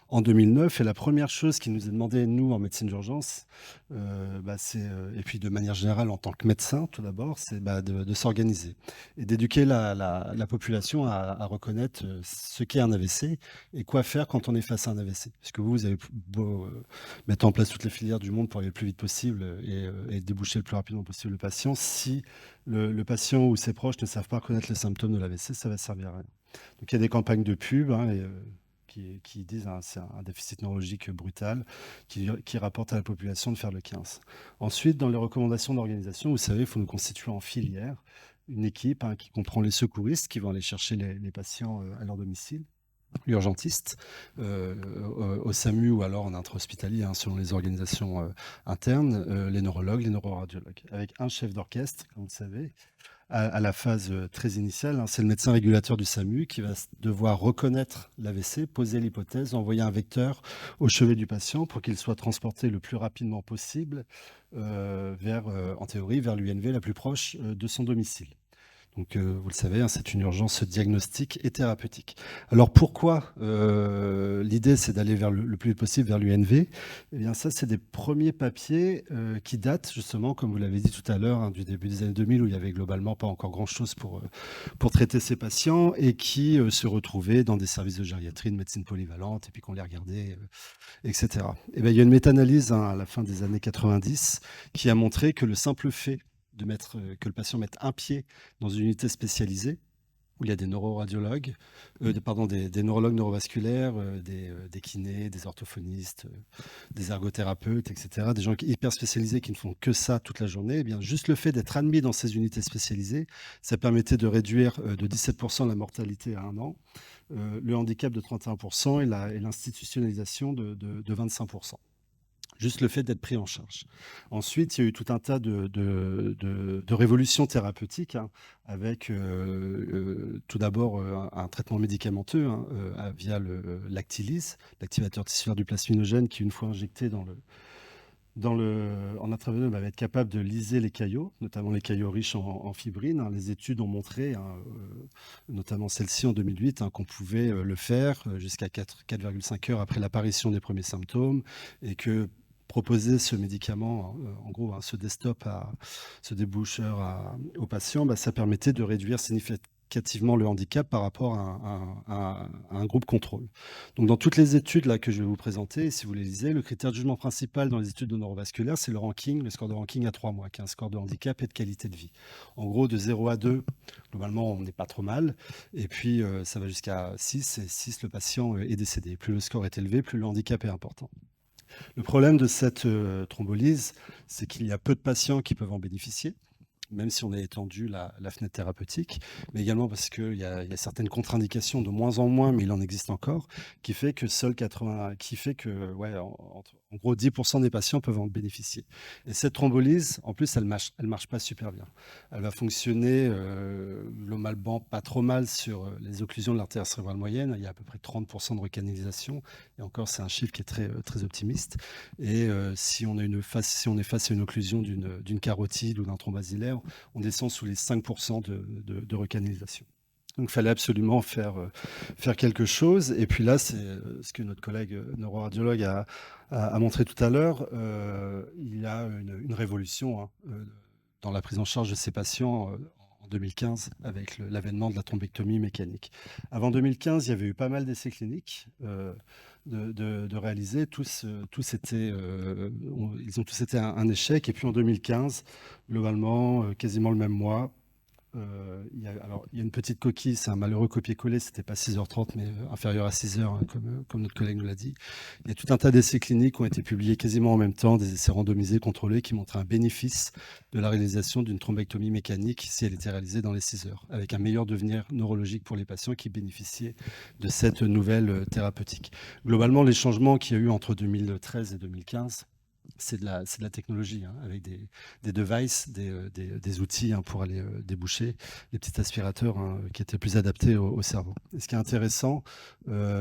en 2009. Et la première chose qui nous est demandée, nous, en médecine d'urgence, et puis de manière générale en tant que médecin, tout d'abord, c'est de s'organiser et d'éduquer la population à reconnaître ce qu'est un AVC et quoi faire quand on est face à un AVC. Parce que vous avez beau mettre en place toutes les filières du monde pour aller le plus vite possible et déboucher le plus rapidement possible le patient, si le patient ou ses proches ne savent pas reconnaître les symptômes de l'AVC, ça va servir à rien. Donc il y a des campagnes de pub qui disent c'est un déficit neurologique brutal, qui rapporte à la population de faire le 15. Ensuite, dans les recommandations d'organisation, vous savez, il faut nous constituer en filière une équipe qui comprend les secouristes qui vont aller chercher les patients à leur domicile, l'urgentiste au SAMU ou alors en intra-hospitalier, selon les organisations internes, les neurologues, les neuroradiologues, avec un chef d'orchestre, comme vous le savez, à la phase très initiale. C'est le médecin régulateur du SAMU qui va devoir reconnaître l'AVC, poser l'hypothèse, envoyer un vecteur au chevet du patient pour qu'il soit transporté le plus rapidement possible en théorie, vers l'UNV la plus proche de son domicile. Donc, vous le savez, c'est une urgence diagnostique et thérapeutique. Alors, pourquoi l'idée, c'est d'aller le plus vite possible vers l'UNV? Eh bien, ça, c'est des premiers papiers qui datent, justement, comme vous l'avez dit tout à l'heure, du début des années 2000, où il n'y avait globalement pas encore grand-chose pour traiter ces patients et qui se retrouvaient dans des services de gériatrie, de médecine polyvalente, et puis qu'on les regardait, etc. Eh bien, il y a une méta-analyse à la fin des années 90 qui a montré que le simple fait que le patient mette un pied dans une unité spécialisée où il y a des neuroradiologues, des neurologues neurovasculaires, des kinés, des orthophonistes, des ergothérapeutes, etc., des gens hyper spécialisés qui ne font que ça toute la journée. Eh bien, juste le fait d'être admis dans ces unités spécialisées, ça permettait de réduire de 17% la mortalité à 1 an, le handicap de 31% et l'institutionnalisation de 25%. Juste le fait d'être pris en charge. Ensuite, il y a eu tout un tas de révolutions thérapeutiques avec tout d'abord un traitement médicamenteux via l'actilyse, l'activateur tissulaire du plasminogène qui, une fois injecté en intraveineux, va être capable de liser les caillots, notamment les caillots riches en fibrine. Les études ont montré, notamment celle-ci en 2008, qu'on pouvait le faire jusqu'à 4,5 heures après l'apparition des premiers symptômes et que proposer ce médicament, en gros, ce desktop, ce déboucheur aux patients, ça permettait de réduire significativement le handicap par rapport à un groupe contrôle. Donc, dans toutes les études là, que je vais vous présenter, si vous les lisez, le critère de jugement principal dans les études de neurovasculaire, c'est le score de ranking à 3 mois, qui est un score de handicap et de qualité de vie. En gros, de 0 à 2, globalement, on n'est pas trop mal. Et puis, ça va jusqu'à 6. Et 6, le patient est décédé. Plus le score est élevé, plus le handicap est important. Le problème de cette thrombolyse, c'est qu'il y a peu de patients qui peuvent en bénéficier. même si on a étendu la fenêtre thérapeutique, mais également parce qu'il y a certaines contre-indications de moins en moins, mais il en existe encore, qui fait que ouais, en gros 10% des patients peuvent en bénéficier. Et cette thrombolyse, en plus, elle marche pas super bien. Elle va fonctionner globalement pas trop mal sur les occlusions de l'artère cérébrale moyenne. Il y a à peu près 30% de recanalisation. Et encore, c'est un chiffre qui est très optimiste. Et si on est face à une occlusion d'une carotide ou d'un thrombus basilaire, on descend sous les 5% de recanalisation. Donc, il fallait absolument faire quelque chose. Et puis là, c'est ce que notre collègue neuroradiologue a montré tout à l'heure. Il y a une révolution dans la prise en charge de ces patients en 2015 avec l'avènement de la thrombectomie mécanique. Avant 2015, il y avait eu pas mal d'essais cliniques de réaliser. Ils ont tous été un échec. Et puis en 2015, globalement, quasiment le même mois, il y a une petite coquille, c'est un malheureux copier-coller, c'était pas 6h30, mais inférieur à 6h, hein, comme notre collègue nous l'a dit. Il y a tout un tas d'essais cliniques qui ont été publiés quasiment en même temps, des essais randomisés, contrôlés, qui montraient un bénéfice de la réalisation d'une thrombectomie mécanique si elle était réalisée dans les 6 heures, avec un meilleur devenir neurologique pour les patients qui bénéficiaient de cette nouvelle thérapeutique. Globalement, les changements qu'il y a eu entre 2013 et 2015, c'est de la technologie, hein, avec des devices, des outils pour aller déboucher, des petits aspirateurs qui étaient plus adaptés au cerveau. Et ce qui est intéressant,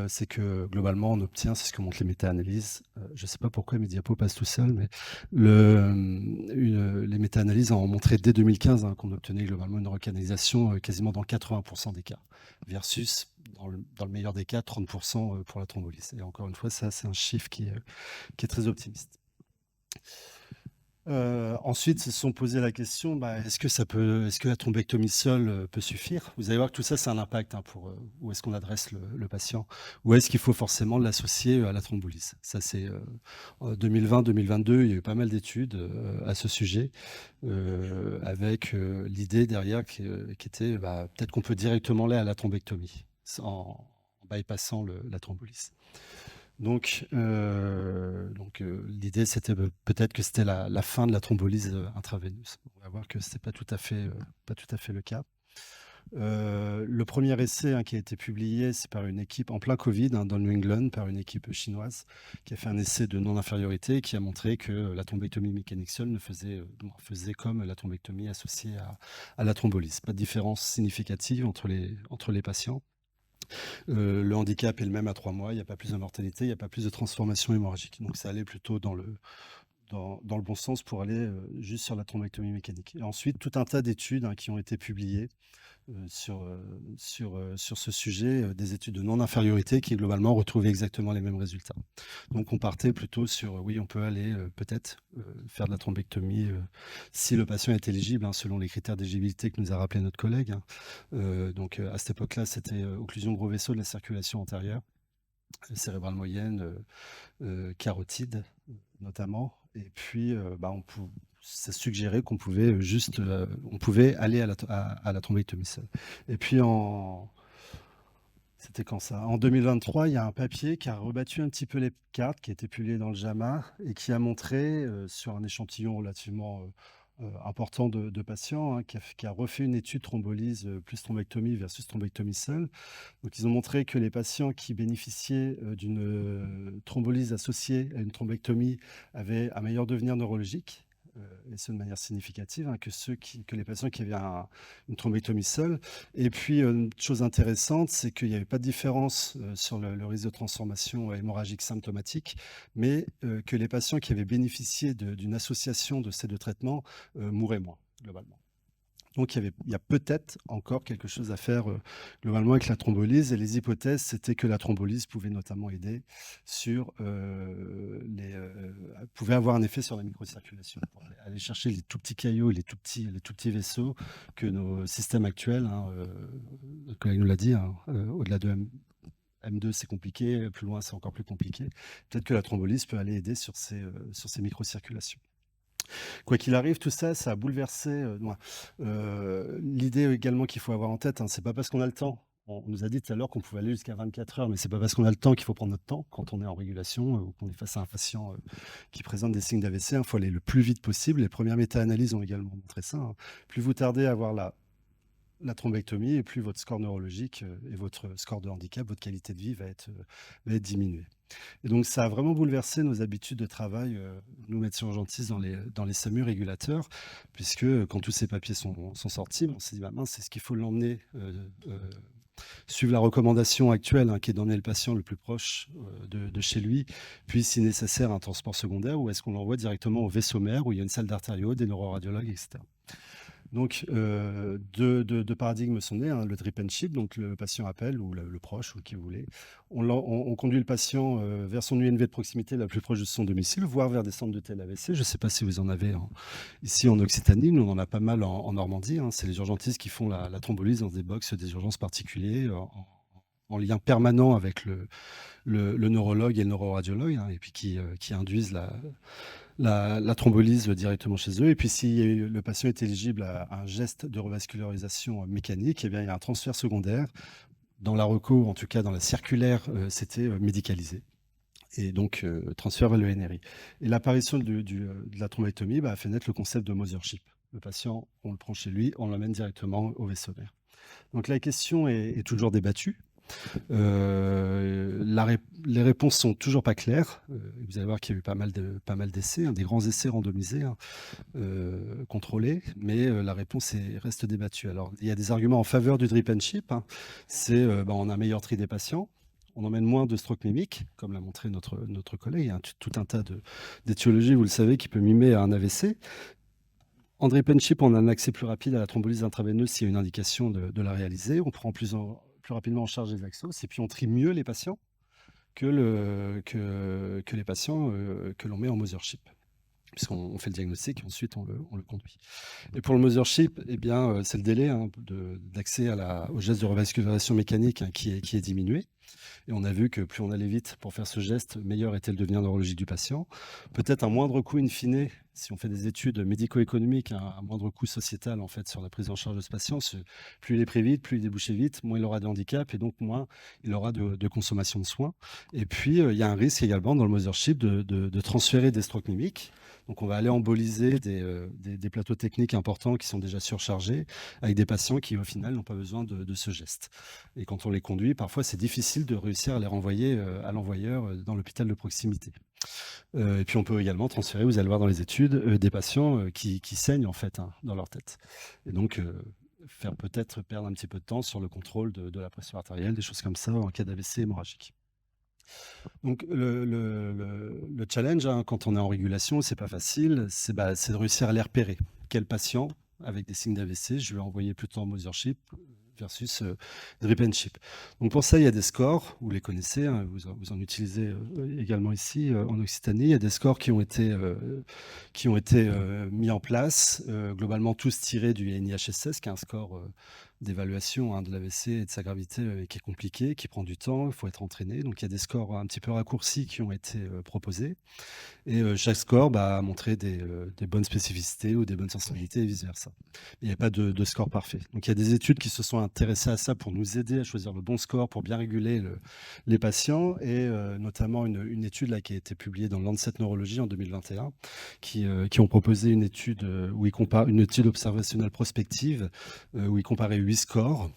c'est que globalement, on obtient, c'est ce que montrent les méta-analyses. Je ne sais pas pourquoi mes diapos passent tout seuls, mais les méta-analyses ont montré dès 2015 qu'on obtenait globalement une recanalisation quasiment dans 80% des cas, versus dans le meilleur des cas, 30% pour la thrombolyse. Et encore une fois, ça, c'est un chiffre qui est très optimiste. Ensuite, se sont posé la question, est-ce que la thrombectomie seule peut suffire? Vous allez voir que tout ça, c'est un impact pour où est-ce qu'on adresse le patient, ou est-ce qu'il faut forcément l'associer à la thrombolyse? Ça, c'est 2020-2022, il y a eu pas mal d'études à ce sujet, avec l'idée derrière qui était peut-être qu'on peut directement aller à la thrombectomie en bypassant la thrombolyse. Donc, l'idée, c'était peut-être que c'était la fin de la thrombolyse intraveineuse. On va voir que ce n'est pas tout à fait le cas. Le premier essai qui a été publié, c'est par une équipe en plein Covid, dans le New England, par une équipe chinoise, qui a fait un essai de non-infériorité qui a montré que la thrombectomie mécanique seule faisait comme la thrombectomie associée à la thrombolyse. Pas de différence significative entre les patients. Le handicap est le même à 3 mois, il n'y a pas plus de mortalité, il n'y a pas plus de transformation hémorragique. Donc ça allait plutôt dans le bon sens pour aller juste sur la thrombectomie mécanique. Et ensuite, tout un tas d'études qui ont été publiées sur ce sujet, des études de non-infériorité qui globalement retrouvaient exactement les mêmes résultats. Donc on partait plutôt sur, oui, on peut aller peut-être faire de la thrombectomie si le patient est éligible, selon les critères d'éligibilité que nous a rappelé notre collègue. Donc à cette époque-là, c'était occlusion gros vaisseau de la circulation antérieure, cérébrale moyenne, carotide notamment. Et puis, ça suggérait qu'on pouvait on pouvait aller à la thrombectomie seule. Et puis, c'était quand ça? En 2023, il y a un papier qui a rebattu un petit peu les cartes, qui a été publié dans le JAMA et qui a montré, sur un échantillon relativement important de patients, qui a refait une étude thrombolyse plus thrombectomie versus thrombectomie seule. Donc, ils ont montré que les patients qui bénéficiaient d'une thrombolyse associée à une thrombectomie avaient un meilleur devenir neurologique, et ce de manière significative, que les patients qui avaient une thrombectomie seule. Et puis, une chose intéressante, c'est qu'il n'y avait pas de différence sur le risque de transformation hémorragique symptomatique, mais que les patients qui avaient bénéficié d'une association de ces deux traitements mouraient moins, globalement. Donc, il y a peut-être encore quelque chose à faire globalement avec la thrombolyse. Et les hypothèses, c'était que la thrombolyse pouvait notamment aider pouvait avoir un effet sur la microcirculation. Pour aller chercher les tout petits caillots, les tout petits vaisseaux que nos systèmes actuels, notre collègue nous l'a dit, au-delà de M2, c'est compliqué, plus loin, c'est encore plus compliqué. Peut-être que la thrombolyse peut aller aider sur ces microcirculations. Quoi qu'il arrive, tout ça, ça a bouleversé l'idée également qu'il faut avoir en tête. C'est pas parce qu'on a le temps On nous a dit tout à l'heure qu'on pouvait aller jusqu'à 24 heures, mais c'est pas parce qu'on a le temps qu'il faut prendre notre temps quand on est en régulation ou qu'on est face à un patient qui présente des signes d'AVC. Il faut aller le plus vite possible. Les premières méta-analyses ont également montré ça, hein. Plus vous tardez à avoir la thrombectomie, et plus votre score neurologique et votre score de handicap, votre qualité de vie va être diminuée. Et donc, ça a vraiment bouleversé nos habitudes de travail, nous, médecins urgentistes, dans les SAMU régulateurs, puisque quand tous ces papiers sont sortis, on s'est dit, bah, mince, est-ce qu'il faut l'emmener suivre la recommandation actuelle, hein, qui est d'emmener le patient le plus proche de chez lui, puis si nécessaire un transport secondaire, ou est-ce qu'on l'envoie directement au vaisseau mère où il y a une salle d'artério, des neuroradiologues, etc. Donc, deux paradigmes sont nés, hein, le drip and ship, donc le patient appelle, ou le proche, ou qui vous voulez. On conduit le patient vers son UNV de proximité la plus proche de son domicile, voire vers des centres de tel-AVC. Je ne sais pas si vous en avez ici en Occitanie, nous on en a pas mal en Normandie, hein. C'est les urgentistes qui font la thrombolyse dans des box des urgences particuliers, en lien permanent avec le neurologue et le neuroradiologue, hein, et puis qui induisent la thrombolyse directement chez eux. Et puis, si le patient est éligible à un geste de revascularisation mécanique, eh bien, il y a un transfert secondaire. Dans la reco, en tout cas dans la circulaire, c'était médicalisé. Et donc, transfert vers le NRI. Et l'apparition de la thrombectomie a fait naître le concept de mothership. Le patient, on le prend chez lui, on l'emmène directement au vaisseau mère. Donc, la question est toujours débattue. Les réponses sont toujours pas claires. Vous allez voir qu'il y a eu pas mal d'essais, hein, des grands essais randomisés, hein, contrôlés, mais la réponse reste débattue. Alors, il y a des arguments en faveur du drip and ship, hein. C'est on a un meilleur tri des patients, on emmène moins de stroke mimiques, comme l'a montré notre collègue. Il y a tout un tas d'étiologies, vous le savez, qui peut mimer un AVC. En drip and ship, on a un accès plus rapide à la thrombolyse intraveineuse s'il y a une indication de la réaliser. On prend plus rapidement en charge les axos, et puis on trie mieux les patients que les patients que l'on met en mothership, puisqu'on fait le diagnostic et ensuite on le conduit. Et pour le mothership, eh bien, c'est le délai, hein, d'accès au geste de revascularisation mécanique, hein, qui est diminué. Et on a vu que plus on allait vite pour faire ce geste, meilleur était le devenir neurologique du patient. Peut-être un moindre coût in fine, si on fait des études médico-économiques, un moindre coût sociétal en fait sur la prise en charge de ce patient. Plus il est pris vite, plus il débouche vite, moins il aura de handicap et donc moins il aura de consommation de soins. Et puis il y a un risque également dans le mothership de transférer des strokes mimiques. Donc on va aller emboliser des plateaux techniques importants qui sont déjà surchargés avec des patients qui au final n'ont pas besoin de ce geste. Et quand on les conduit, parfois c'est difficile de réussir à les renvoyer à l'envoyeur dans l'hôpital de proximité. Et puis on peut également transférer, vous allez voir dans les études, des patients qui saignent en fait, hein, dans leur tête. Et donc faire peut-être perdre un petit peu de temps sur le contrôle de la pression artérielle, des choses comme ça en cas d'AVC hémorragique. Donc le challenge, hein, quand on est en régulation, c'est pas facile, c'est de réussir à les repérer. Quel patient avec des signes d'AVC je vais envoyer plutôt en mothership versus drip and ship. Donc pour ça, il y a des scores, vous les connaissez, hein, vous en utilisez également ici en Occitanie. Il y a des scores qui ont été mis en place, globalement tous tirés du NIHSS, qui est un score d'évaluation, hein, de l'AVC et de sa gravité, qui est compliqué, qui prend du temps, il faut être entraîné. Donc il y a des scores un petit peu raccourcis qui ont été proposés. Et chaque score a montré des bonnes spécificités ou des bonnes sensibilités et vice-versa. Il n'y a pas de score parfait. Donc il y a des études qui se sont intéressées à ça pour nous aider à choisir le bon score pour bien réguler les patients, et notamment une étude là, qui a été publiée dans Lancet Neurology en 2021 qui ont proposé une étude une étude observationnelle prospective où ils comparaient 8 scores,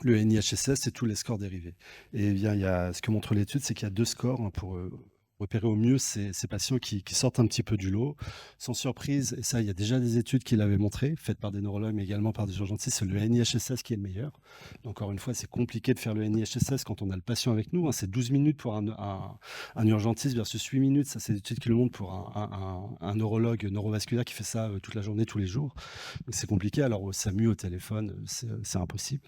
le NIHSS et tous les scores dérivés. Et bien, ce que montre l'étude, c'est qu'il y a 2 scores, hein, pour repérer au mieux ces patients qui sortent un petit peu du lot. Sans surprise, et ça, il y a déjà des études qui l'avaient montré, faites par des neurologues, mais également par des urgentistes, c'est le NIHSS qui est le meilleur. Encore une fois, c'est compliqué de faire le NIHSS quand on a le patient avec nous, hein. C'est 12 minutes pour un urgentiste versus 8 minutes. Ça, c'est des études qui le montrent pour un neurologue neurovasculaire qui fait ça toute la journée, tous les jours. Donc, c'est compliqué. Alors, au SAMU, au téléphone, c'est impossible.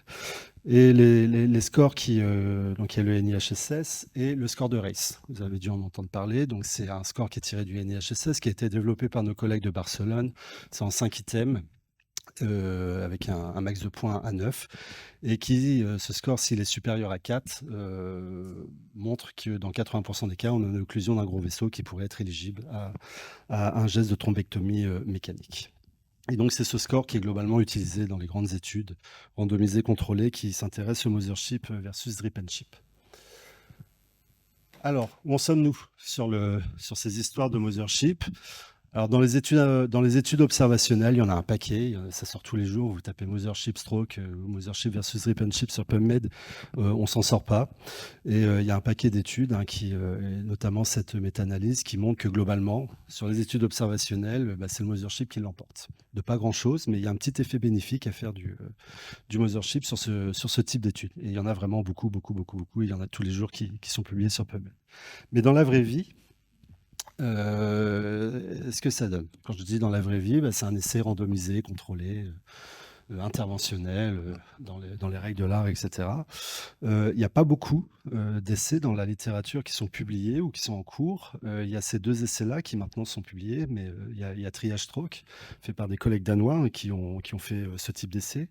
Et les scores donc il y a le NIHSS et le score de RACE. Vous avez dû en entendre parler. Donc c'est un score qui est tiré du NIHSS, qui a été développé par nos collègues de Barcelone. C'est en 5 items, avec un max de points à 9. Et ce score, s'il est supérieur à 4, montre que dans 80% des cas, on a une occlusion d'un gros vaisseau qui pourrait être éligible à un geste de thrombectomie mécanique. Et donc, c'est ce score qui est globalement utilisé dans les grandes études randomisées contrôlées qui s'intéressent au Mothership versus Drip and Ship. Alors, où en sommes-nous sur ces histoires de Mothership? Alors, dans les études observationnelles, il y en a un paquet, ça sort tous les jours. Vous tapez Mothership Stroke ou Mothership versus Drip and Ship sur PubMed, on s'en sort pas. Et il y a un paquet d'études, et notamment cette méta-analyse qui montre que globalement, sur les études observationnelles, c'est le Mothership qui l'emporte. De pas grand-chose, mais il y a un petit effet bénéfique à faire du Mothership sur ce type d'études. Et il y en a vraiment beaucoup. Il y en a tous les jours qui sont publiés sur PubMed. Mais dans la vraie vie, ce que ça donne? Quand je dis dans la vraie vie, c'est un essai randomisé, contrôlé, interventionnel, dans les règles de l'art, etc. Il n'y a pas beaucoup d'essais dans la littérature qui sont publiés ou qui sont en cours. Il y a ces 2 essais-là qui maintenant sont publiés, mais il y a Triage Stroke, fait par des collègues danois qui ont fait ce type d'essai.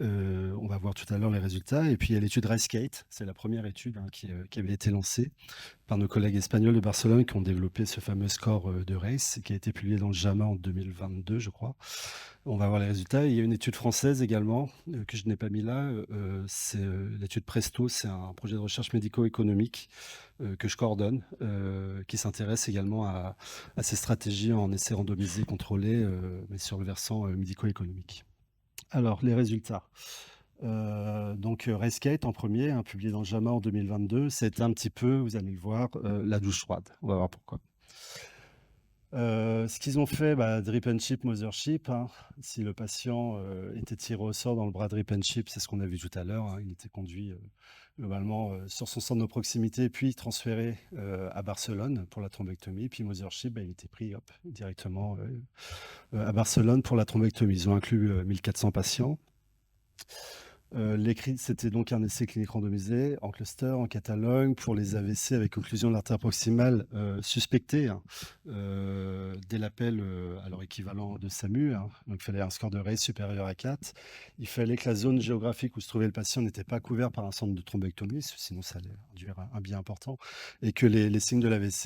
On va voir tout à l'heure les résultats. Et puis il y a l'étude Racegate, c'est la première étude qui avait été lancée par nos collègues espagnols de Barcelone qui ont développé ce fameux score de race qui a été publié dans le JAMA en 2022, je crois. On va voir les résultats. Il y a une étude française également que je n'ai pas mis là. C'est l'étude Presto, c'est un projet de recherche médico-économique que je coordonne, qui s'intéresse également à ces stratégies en essai randomisé contrôlé, mais sur le versant médico-économique. Alors, les résultats. Donc, Racegate en premier, publié dans le JAMA en 2022, c'est un petit peu, vous allez le voir, la douche froide. On va voir pourquoi. Ce qu'ils ont fait, Drip and Ship, Mothership. Si le patient était tiré au sort dans le bras Drip and Ship, c'est ce qu'on a vu tout à l'heure. Il était conduit globalement sur son centre de proximité, puis transféré à Barcelone pour la thrombectomie. Puis Mothership, il était pris directement à Barcelone pour la thrombectomie. Ils ont inclus 1400 patients. C'était donc un essai clinique randomisé en cluster, en catalogue pour les AVC avec occlusion de l'artère proximale suspectée dès l'appel à leur équivalent de SAMU. Donc il fallait un score de RACE supérieur à 4. Il fallait que la zone géographique où se trouvait le patient n'était pas couverte par un centre de thrombectomie, sinon ça allait induire un biais important, et que les signes de l'AVC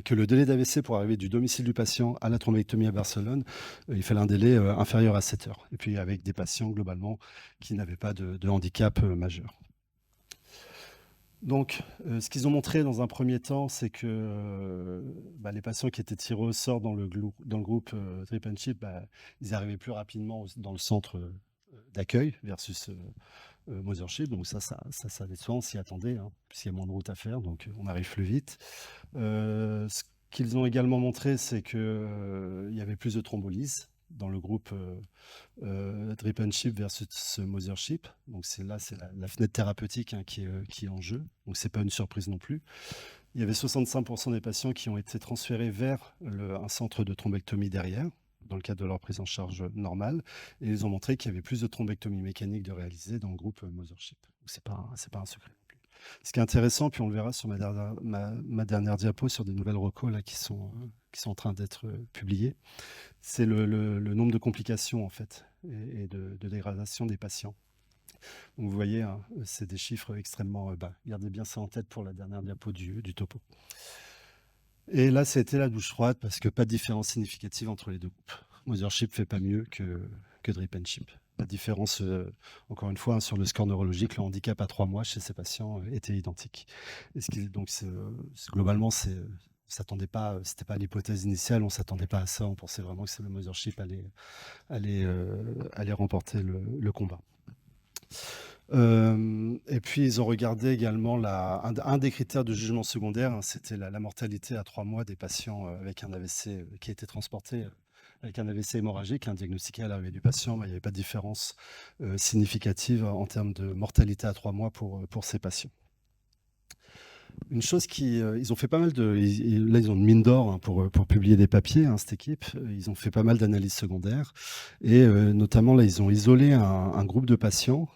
que le délai d'AVC pour arriver du domicile du patient à la thrombectomie à Barcelone, il fallait un délai inférieur à 7 heures. Et puis avec des patients globalement qui n'avaient pas de handicap majeur. Donc, ce qu'ils ont montré dans un premier temps, c'est que les patients qui étaient tirés au sort dans le groupe Drip and Ship, ils arrivaient plus rapidement dans le centre d'accueil versus Mothership. Donc ça déçoit, on s'y attendait, puisqu'il y a moins de route à faire, donc on arrive plus vite. Ce qu'ils ont également montré, c'est qu'il y avait plus de thrombolyse dans le groupe Drip and Ship versus Mothership. Donc c'est la fenêtre thérapeutique qui est en jeu. Donc c'est pas une surprise non plus. Il y avait 65% des patients qui ont été transférés vers un centre de thrombectomie derrière, dans le cadre de leur prise en charge normale. Et ils ont montré qu'il y avait plus de thrombectomie mécanique de réaliser dans le groupe Mothership. Donc c'est pas un secret. Ce qui est intéressant, puis on le verra sur ma dernière diapo, sur des nouvelles recos là, qui sont en train d'être publiées, c'est le nombre de complications en fait, et de dégradation des patients. Donc vous voyez, c'est des chiffres extrêmement bas. Gardez bien ça en tête pour la dernière diapo du topo. Et là, c'était la douche froide parce que pas de différence significative entre les deux groupes. Mothership fait pas mieux que Drip and Ship. La différence, encore une fois, sur le score neurologique, le handicap à 3 mois chez ces patients était identique. Donc, globalement, s'attendait pas, c'était pas l'hypothèse initiale, on s'attendait pas à ça, on pensait vraiment que le Mothership allait remporter le combat. Et puis ils ont regardé également un des critères de jugement secondaire, c'était la mortalité à 3 mois des patients avec un AVC qui a été transporté avec un AVC hémorragique, diagnostiqué à l'arrivée du patient. Il n'y avait pas de différence significative en termes de mortalité à 3 mois pour ces patients. Une chose ils ont fait pas mal là ils ont une mine d'or pour publier des papiers, cette équipe. Ils ont fait pas mal d'analyses secondaires et notamment là ils ont isolé un groupe de patients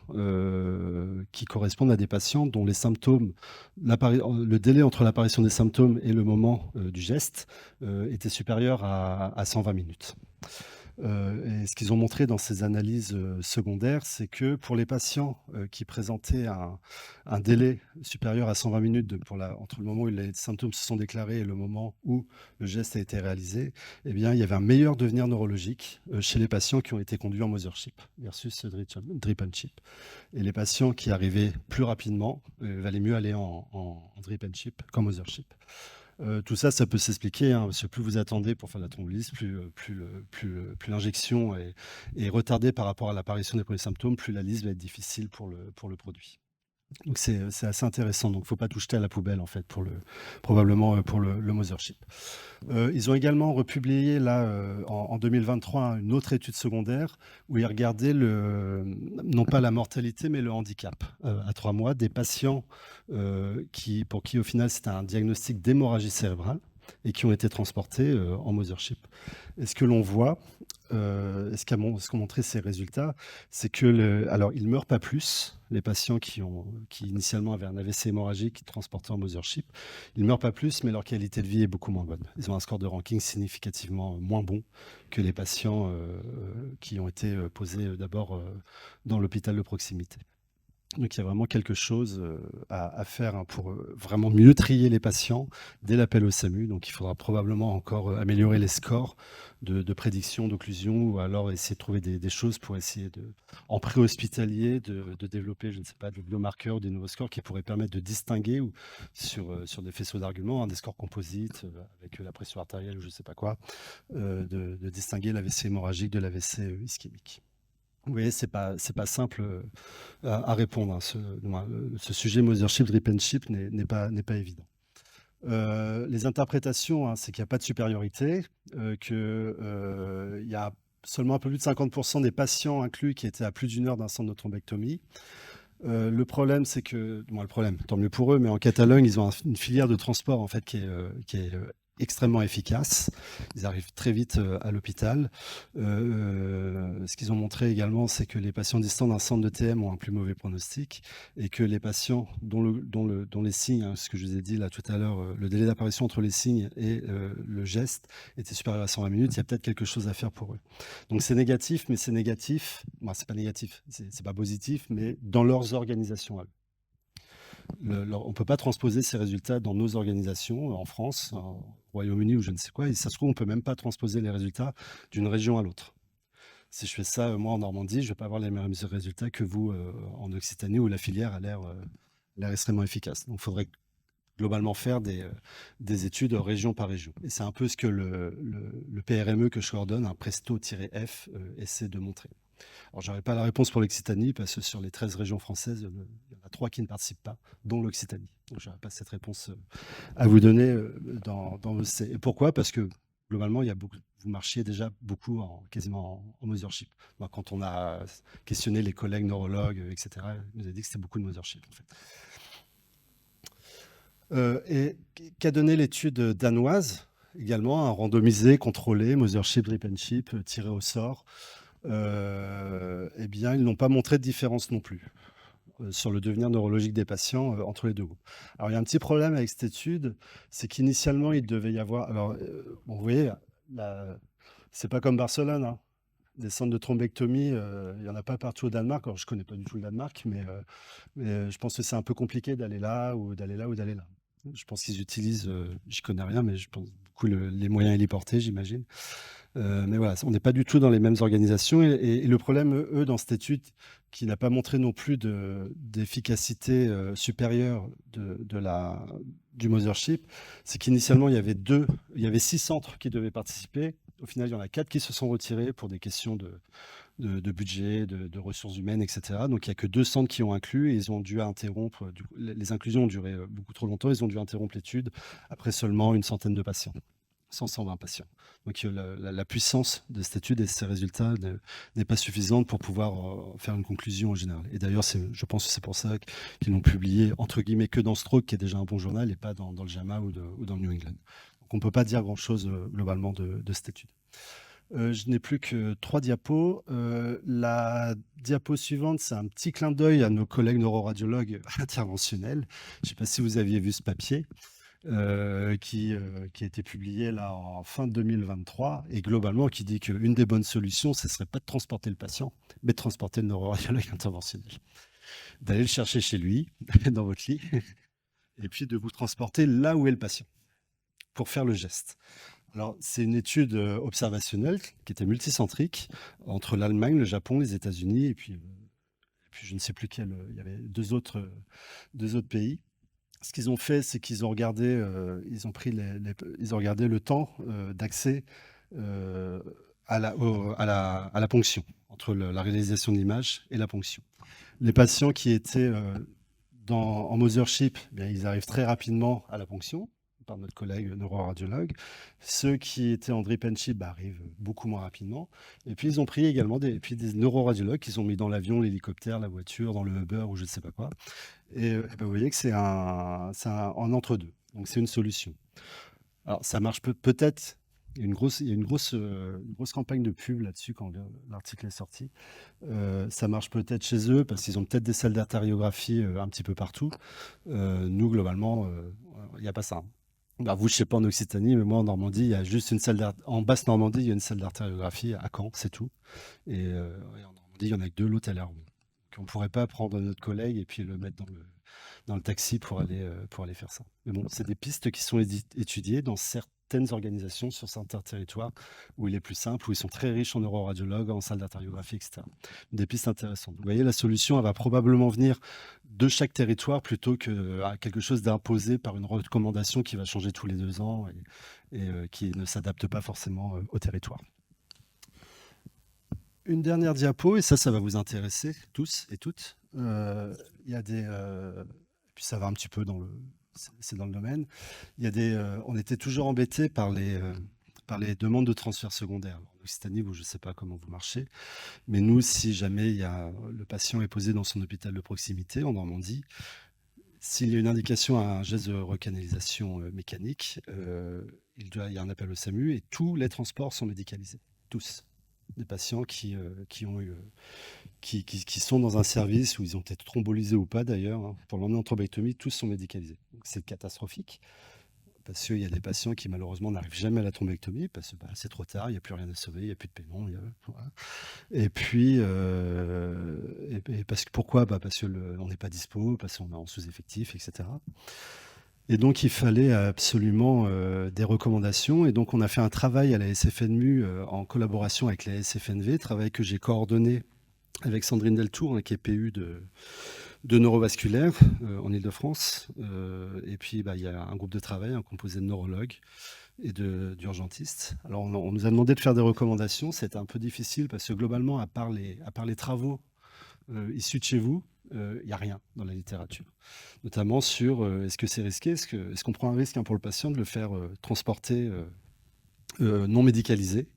qui correspondent à des patients dont les symptômes, le délai entre l'apparition des symptômes et le moment du geste était supérieur à 120 minutes. Et ce qu'ils ont montré dans ces analyses secondaires, c'est que pour les patients qui présentaient un délai supérieur à 120 minutes entre le moment où les symptômes se sont déclarés et le moment où le geste a été réalisé, eh bien, il y avait un meilleur devenir neurologique chez les patients qui ont été conduits en Mothership versus Drip and Chip. Et les patients qui arrivaient plus rapidement valaient mieux aller en Drip and Chip qu'en Mothership. Tout ça, ça peut s'expliquer, hein, parce que plus vous attendez pour faire la thrombolyse, plus l'injection est retardée par rapport à l'apparition des premiers symptômes, plus la lyse va être difficile pour le produit. Donc c'est assez intéressant. Donc il ne faut pas tout jeter à la poubelle en fait probablement pour le Mothership. Ils ont également republié là en 2023 une autre étude secondaire où ils regardaient non pas la mortalité mais le handicap à 3 mois des patients pour qui au final c'était un diagnostic d'hémorragie cérébrale et qui ont été transportés en Mothership. Et ce que l'on voit, ce qu'ont montré ces résultats, c'est que alors ils meurent pas plus, les patients qui initialement avaient un AVC hémorragique transportés en Mothership, ils meurent pas plus, mais leur qualité de vie est beaucoup moins bonne. Ils ont un score de ranking significativement moins bon que les patients qui ont été posés d'abord dans l'hôpital de proximité. Donc il y a vraiment quelque chose à faire hein, pour vraiment mieux trier les patients dès l'appel au SAMU. Donc il faudra probablement encore améliorer les scores de prédiction d'occlusion ou alors essayer de trouver des choses pour essayer en préhospitalier de développer, je ne sais pas, des biomarqueurs ou des nouveaux scores qui pourraient permettre de distinguer sur des faisceaux d'arguments, hein, des scores composites avec la pression artérielle ou je ne sais pas quoi, de distinguer l'AVC hémorragique de l'AVC ischémique. Vous voyez, c'est pas simple à répondre. Hein. Ce sujet Mothership, Drip and Chip n'est pas évident. Les interprétations, hein, c'est qu'il n'y a pas de supériorité, qu'il y a seulement un peu plus de 50% des patients inclus qui étaient à plus d'1 heure d'un centre de thrombectomie. Le problème, c'est que, tant mieux pour eux, mais en Catalogne, ils ont une filière de transport en fait qui est extrêmement efficace. Ils arrivent très vite à l'hôpital. Ce qu'ils ont montré également, c'est que les patients distants d'un centre de TM ont un plus mauvais pronostic et que les patients dont les signes, hein, ce que je vous ai dit là tout à l'heure, le délai d'apparition entre les signes et le geste était supérieur à 120 minutes, il y a peut-être quelque chose à faire pour eux. Donc c'est négatif, mais c'est négatif. Bon, c'est pas négatif, c'est pas positif, mais dans leurs organisations à eux. On ne peut pas transposer ces résultats dans nos organisations en France, au Royaume-Uni ou je ne sais quoi. Et ça se trouve, on ne peut même pas transposer les résultats d'une région à l'autre. Si je fais ça, moi, en Normandie, je ne vais pas avoir les mêmes résultats que vous en Occitanie où la filière a l'air extrêmement efficace. Donc, il faudrait globalement faire des études région par région. Et c'est un peu ce que le PRME que je coordonne, un Presto-F, essaie de montrer. Alors, je n'aurai pas la réponse pour l'Occitanie parce que sur les 13 régions françaises, il y en a 3 qui ne participent pas, dont l'Occitanie. Donc, je n'aurai pas cette réponse à vous donner dans et pourquoi ? Parce que globalement, vous marchiez déjà beaucoup quasiment en Mothership. Moi, quand on a questionné les collègues neurologues, etc., ils nous ont dit que c'était beaucoup de Mothership, en fait. Et qu'a donné l'étude danoise également, un randomisé, contrôlé, Mothership, Drip and Chip, tiré au sort. Eh bien, ils n'ont pas montré de différence non plus sur le devenir neurologique des patients entre les deux groupes. Alors, il y a un petit problème avec cette étude, c'est qu'initialement, il devait y avoir... Alors, bon, vous voyez, c'est pas comme Barcelone, hein. Des centres de thrombectomie, il n'y en a pas partout au Danemark. Alors, je ne connais pas du tout le Danemark, mais je pense que c'est un peu compliqué d'aller là ou d'aller là ou d'aller là. Je pense qu'ils utilisent, je ne connais rien, mais je pense beaucoup les moyens héliportés, j'imagine. Mais voilà, on n'est pas du tout dans les mêmes organisations. Et le problème, eux, dans cette étude, qui n'a pas montré non plus d'efficacité supérieure du Mothership, c'est qu'initialement, il y avait 6 centres qui devaient participer. Au final, il y en a 4 qui se sont retirés pour des questions de budget, de ressources humaines, etc. Donc, il n'y a que 2 centres qui ont inclus et ils ont dû interrompre. Les inclusions ont duré beaucoup trop longtemps. Ils ont dû interrompre l'étude après seulement une centaine de patients. 120 patients. Donc la puissance de cette étude et de ces résultats n'est pas suffisante pour pouvoir faire une conclusion en général. Et d'ailleurs, je pense que c'est pour ça qu'ils l'ont publié, entre guillemets, que dans Stroke, qui est déjà un bon journal, et pas dans le JAMA ou dans le New England. Donc on ne peut pas dire grand-chose globalement de cette étude. Je n'ai plus que 3 diapos. La diapo suivante, c'est un petit clin d'œil à nos collègues neuroradiologues interventionnels. Je ne sais pas si vous aviez vu ce papier. qui a été publié là en fin 2023 et globalement qui dit qu'une des bonnes solutions, ce serait pas de transporter le patient, mais de transporter le neuroradiologue interventionnel. D'aller le chercher chez lui, dans votre lit, et puis de vous transporter là où est le patient pour faire le geste. Alors, c'est une étude observationnelle qui était multicentrique entre l'Allemagne, le Japon, les États-Unis et puis je ne sais plus quel. Il y avait deux autres pays. Ce qu'ils ont fait, c'est qu'ils ont regardé, ils ont regardé le temps d'accès à la ponction, entre la réalisation de l'image et la ponction. Les patients qui étaient en Mothership, eh bien, ils arrivent très rapidement à la ponction par notre collègue neuroradiologue. Ceux qui étaient en drip and ship arrivent beaucoup moins rapidement. Et puis, ils ont pris également des neuroradiologues qu'ils ont mis dans l'avion, l'hélicoptère, la voiture, dans le Uber ou je ne sais pas quoi. Et ben, vous voyez que c'est un entre-deux. Donc, c'est une solution. Alors, ça marche peut-être. Il y a une grosse campagne de pub là-dessus quand l'article est sorti. Ça marche peut-être chez eux parce qu'ils ont peut-être des salles d'artériographie un petit peu partout. Nous, globalement, il n'y a pas ça. Bah, vous, je ne sais pas en Occitanie, mais moi, en Normandie, il y a juste une salle en Basse-Normandie, il y a une salle d'artériographie à Caen, c'est tout. Et en Normandie, il y en a que deux, l'autre à l'Herbe. Donc, on ne pourrait pas prendre notre collègue et puis le mettre dans le taxi pour aller faire ça. Mais bon, c'est des pistes qui sont étudiées dans certaines organisations sur certains territoires où il est plus simple, où ils sont très riches en neuroradiologues, en salle d'artériographie, etc. Des pistes intéressantes. Vous voyez, la solution, elle va probablement venir de chaque territoire plutôt que quelque chose d'imposé par une recommandation qui va changer tous les 2 ans et qui ne s'adapte pas forcément au territoire. Une dernière diapo, et ça va vous intéresser tous et toutes. Il y a puis ça va un petit peu c'est dans le domaine. On était toujours embêtés par les demandes de transfert secondaire. Alors, en Occitanie, je ne sais pas comment vous marchez, mais nous, si jamais le patient est posé dans son hôpital de proximité en Normandie, s'il y a une indication à un geste de recanalisation mécanique, il y a un appel au SAMU et tous les transports sont médicalisés. Tous. Des patients qui sont dans un service où ils ont été thrombolysés ou pas d'ailleurs, pour l'emmener en thrombectomie, tous sont médicalisés. C'est catastrophique parce qu'il y a des patients qui malheureusement n'arrivent jamais à la thrombectomie parce que c'est trop tard, il n'y a plus rien à sauver, il n'y a plus de paiement. Voilà. Et puis, pourquoi ? Parce qu'on n'est pas dispo, parce qu'on est en sous-effectif, etc. Et donc, il fallait absolument des recommandations. Et donc, on a fait un travail à la SFNMU en collaboration avec la SFNV, travail que j'ai coordonné avec Sandrine Deltour, qui est PU de neurovasculaire en Ile-de-France. Et puis, il y a un groupe de travail composé de neurologues et d'urgentistes. Alors, on nous a demandé de faire des recommandations. C'était un peu difficile parce que globalement, à part les travaux issus de chez vous, il n'y a rien dans la littérature, notamment sur est-ce que c'est risqué, est-ce qu'on prend un risque pour le patient de le faire transporter non médicalisé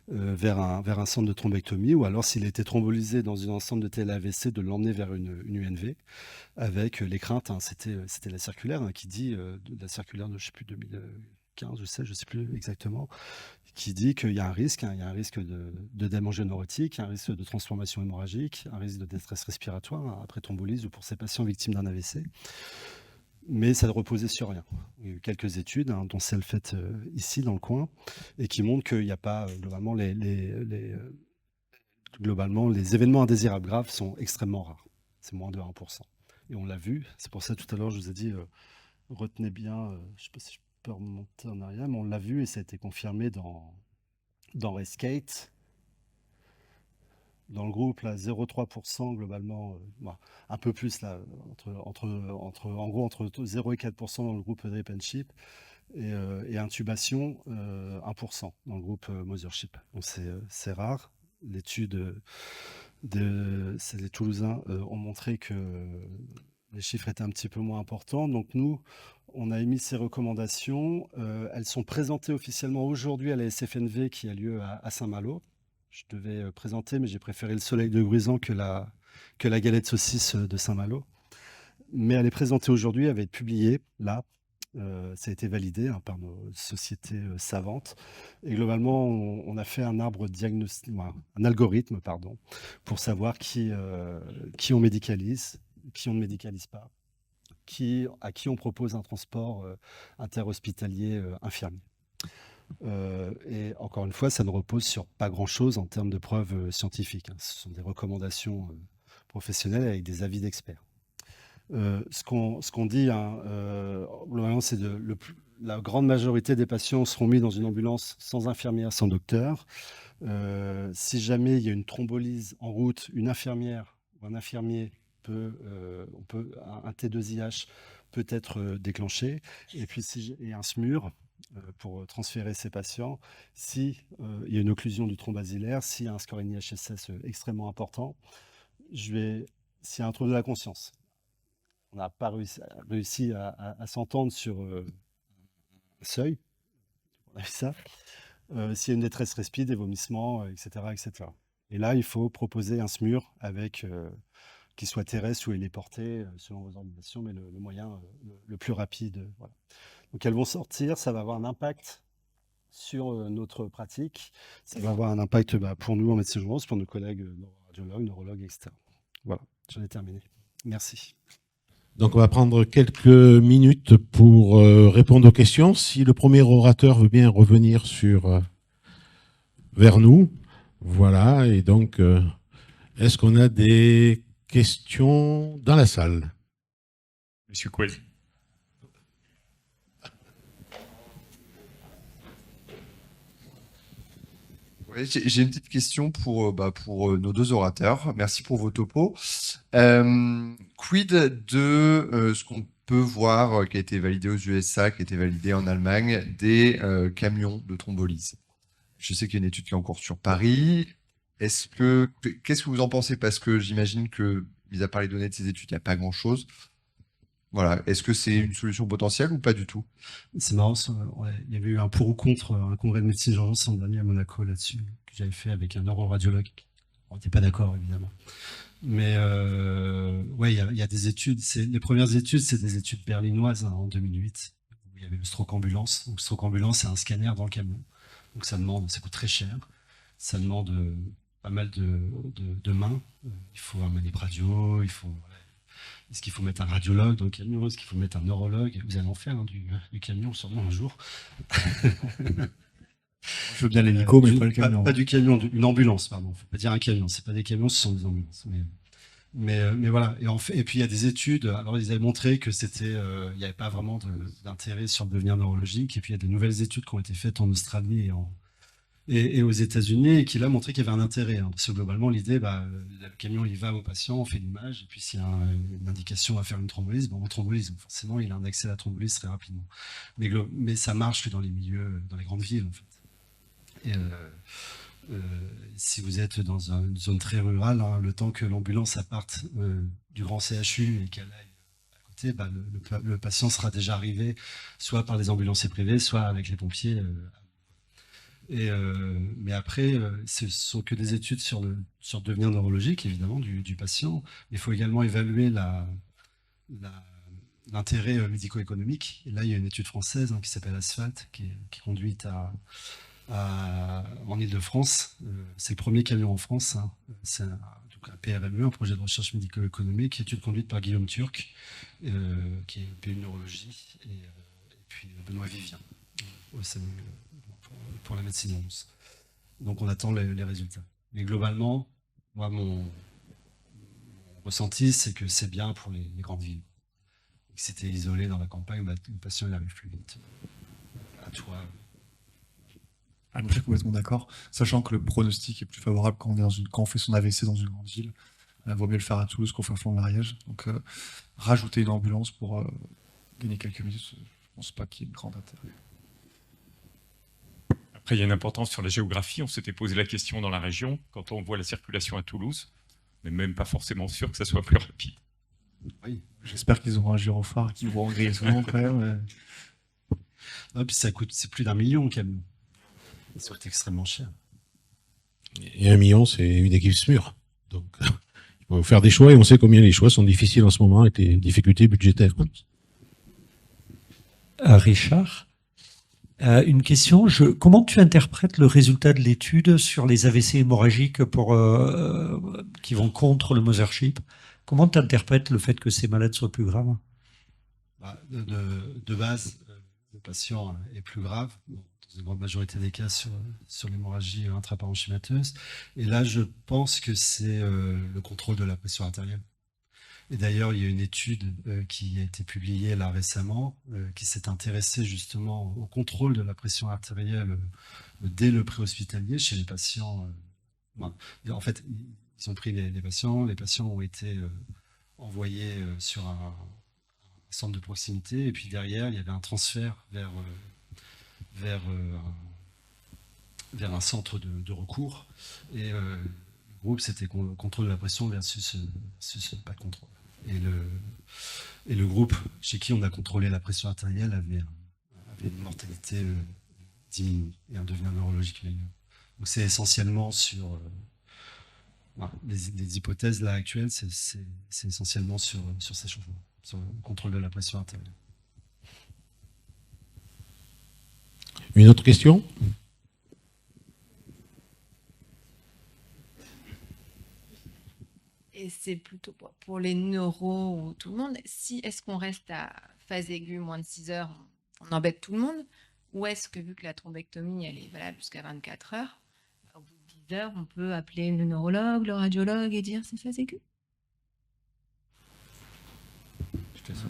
vers un centre de thrombectomie, ou alors s'il était thrombolysé dans un centre de TLAVC, de l'emmener vers une UNV avec les craintes. C'était la circulaire qui dit, la circulaire de je sais plus 2015, je sais plus exactement, qui dit qu'il y a un risque, il y a un risque d'œdème angioneurotique, un risque de transformation hémorragique, un risque de détresse respiratoire après thrombolyse ou pour ces patients victimes d'un AVC. Mais ça ne reposait sur rien. Il y a eu quelques études, dont celle faite ici dans le coin, et qui montrent qu'il n'y a pas, globalement, les événements indésirables graves sont extrêmement rares. C'est moins de 1%. Et on l'a vu, c'est pour ça tout à l'heure je vous ai dit, retenez bien, je ne sais pas si je peux remonter en arrière, mais on l'a vu et ça a été confirmé dans Rescate. Dans le groupe, là, 0,3% globalement, un peu plus, là, en gros, entre 0 et 4% dans le groupe Drip and Ship, et intubation, 1% dans le groupe Mothership. Donc c'est rare. L'étude les Toulousains ont montré que les chiffres étaient un petit peu moins importants. Donc nous, on a émis ces recommandations. Elles sont présentées officiellement aujourd'hui à la SFNV qui a lieu à Saint-Malo. Je devais présenter, mais j'ai préféré le soleil de Gruisan que la galette saucisse de Saint-Malo. Mais elle est présentée aujourd'hui, elle va être publiée là. Ça a été validé par nos sociétés savantes. Et globalement, on a fait un algorithme, pour savoir qui on médicalise, qui on ne médicalise pas, à qui on propose un transport interhospitalier infirmier. Et encore une fois, ça ne repose sur pas grand-chose en termes de preuves scientifiques, hein. Ce sont des recommandations professionnelles avec des avis d'experts. Ce qu'on dit, hein, globalement, c'est la grande majorité des patients seront mis dans une ambulance sans infirmière, sans docteur. Si jamais il y a une thrombolyse en route, une infirmière ou un infirmier un T2IH peut être déclenché. Et puis et un SMUR pour transférer ces patients. Si il y a une occlusion du tronc basilaire, s'il y a un score NIHSS extrêmement important, s'il y a un trouble de la conscience, on n'a pas réussi à s'entendre sur un seuil, on a vu ça. S'il y a une détresse respi, des vomissements, etc., etc. Et là, il faut proposer un SMUR qui soit terrestre ou héliporté, selon vos organisations, mais le moyen le plus rapide. Voilà. Donc elles vont sortir, ça va avoir un impact sur notre pratique, ça va avoir un impact pour nous en médecine urgence, pour nos collègues radiologues, neurologues, etc. Voilà, j'en ai terminé. Merci. Donc, on va prendre quelques minutes pour répondre aux questions. Si le premier orateur veut bien revenir vers nous. Voilà. Et donc, est-ce qu'on a des questions dans la salle? Monsieur Couel. Oui, j'ai une petite question pour nos deux orateurs. Merci pour vos topos. Quid de ce qu'on peut voir qui a été validé aux USA, qui a été validé en Allemagne, des camions de thrombolyse? Je sais qu'il y a une étude qui est en cours sur Paris. Qu'est-ce que vous en pensez? Parce que j'imagine que, mis à part les données de ces études, il n'y a pas grand-chose. Voilà. Est-ce que c'est une solution potentielle ou pas du tout? C'est marrant, ouais. Il y avait eu un pour ou contre un congrès de médecine d'urgence l'an dernier à Monaco là-dessus, que j'avais fait avec un neuroradiologue. On n'était pas d'accord, évidemment. Mais ouais, il y a des études. Les premières études, c'est des études berlinoises, hein, en 2008, où il y avait le stroke ambulance. Donc, le stroke ambulance, c'est un scanner dans le camion. Donc, ça coûte très cher. Ça demande pas mal de mains. Il faut un manip radio, est-ce qu'il faut mettre un radiologue dans le camion? Est-ce qu'il faut mettre un neurologue? Vous allez en faire, hein, du camion, sûrement un jour. Je veux bien l'hélico, mais pas le camion. Pas du camion, une ambulance, pardon. Faut pas dire un camion. C'est pas des camions, ce sont des ambulances. Mais voilà. Et puis il y a des études. Alors ils avaient montré que il n'y avait pas vraiment d'intérêt sur le devenir neurologique. Et puis il y a des nouvelles études qui ont été faites en Australie et aux États-Unis, et qui là montré qu'il y avait un intérêt, hein, parce que globalement l'idée, le camion il va au patient, on fait l'image, et puis s'il y a une indication à faire une thrombolyse, on thrombolyse. Forcément, il a un accès à la thrombolyse très rapidement. Mais ça marche que dans les milieux, dans les grandes villes en fait. Et si vous êtes dans une zone très rurale, hein, le temps que l'ambulance parte du grand CHU et qu'elle aille à côté, le patient sera déjà arrivé, soit par les ambulanciers privés, soit avec les pompiers. Mais après, ce sont que des études sur le devenir neurologique, évidemment, du patient. Il faut également évaluer l'intérêt médico-économique. Et là, il y a une étude française, hein, qui s'appelle Asphalt, qui est conduite en Île-de-France. C'est le premier camion en France, hein. C'est un PRME, un projet de recherche médico-économique, étude conduite par Guillaume Turc, qui est PU Neurologie, et puis Benoît Vivien, au SAMU. Pour la médecine urgence. Donc on attend les résultats. Mais globalement, moi, mon ressenti, c'est que c'est bien pour les grandes villes. Si c'était isolé dans la campagne, le patient il arrive plus vite. À toi. Ah, je suis complètement d'accord. Sachant que le pronostic est plus favorable quand on fait son AVC dans une grande ville. Il vaut mieux le faire à Toulouse qu'au fin fond de l'Ariège. Donc rajouter une ambulance pour gagner quelques minutes, je ne pense pas qu'il y ait de grand intérêt. Après, il y a une importance sur la géographie. On s'était posé la question dans la région, quand on voit la circulation à Toulouse, mais même pas forcément sûr que ça soit plus rapide. Oui, j'espère qu'ils auront un gyrophare qui vont en griller souvent quand même. Ah, puis c'est plus d'1 million quand même. Ça coûte extrêmement cher. Et 1 million, c'est une équipe SMUR. Donc, il faut faire des choix, et on sait combien les choix sont difficiles en ce moment avec les difficultés budgétaires. Richard, une question. Comment tu interprètes le résultat de l'étude sur les AVC hémorragiques qui vont contre le Mothership? Comment tu interprètes le fait que ces malades soient plus graves? De base, le patient est plus grave, dans une grande majorité des cas sur l'hémorragie intraparenchymateuse. Et là, je pense que c'est le contrôle de la pression artérielle. Et d'ailleurs, il y a une étude qui a été publiée là récemment, qui s'est intéressée justement au contrôle de la pression artérielle dès le préhospitalier chez les patients. En fait, ils ont pris les patients, les patients ont été envoyés sur un centre de proximité, et puis derrière, il y avait un transfert vers un centre de recours. Et le groupe, c'était contrôle de la pression versus pas de contrôle. Et le groupe chez qui on a contrôlé la pression artérielle avait une mortalité diminuée et un devenir neurologique meilleur. Donc c'est essentiellement sur les hypothèses là actuelles, c'est essentiellement sur ces changements, sur le contrôle de la pression artérielle. Une autre question? Et c'est plutôt pour les neuros ou tout le monde. Est-ce qu'on reste à phase aiguë, moins de 6 heures, on embête tout le monde? Ou est-ce que, vu que la thrombectomie, elle est valable jusqu'à 24 heures, au bout de 10 heures, on peut appeler le neurologue, le radiologue et dire c'est phase aiguë?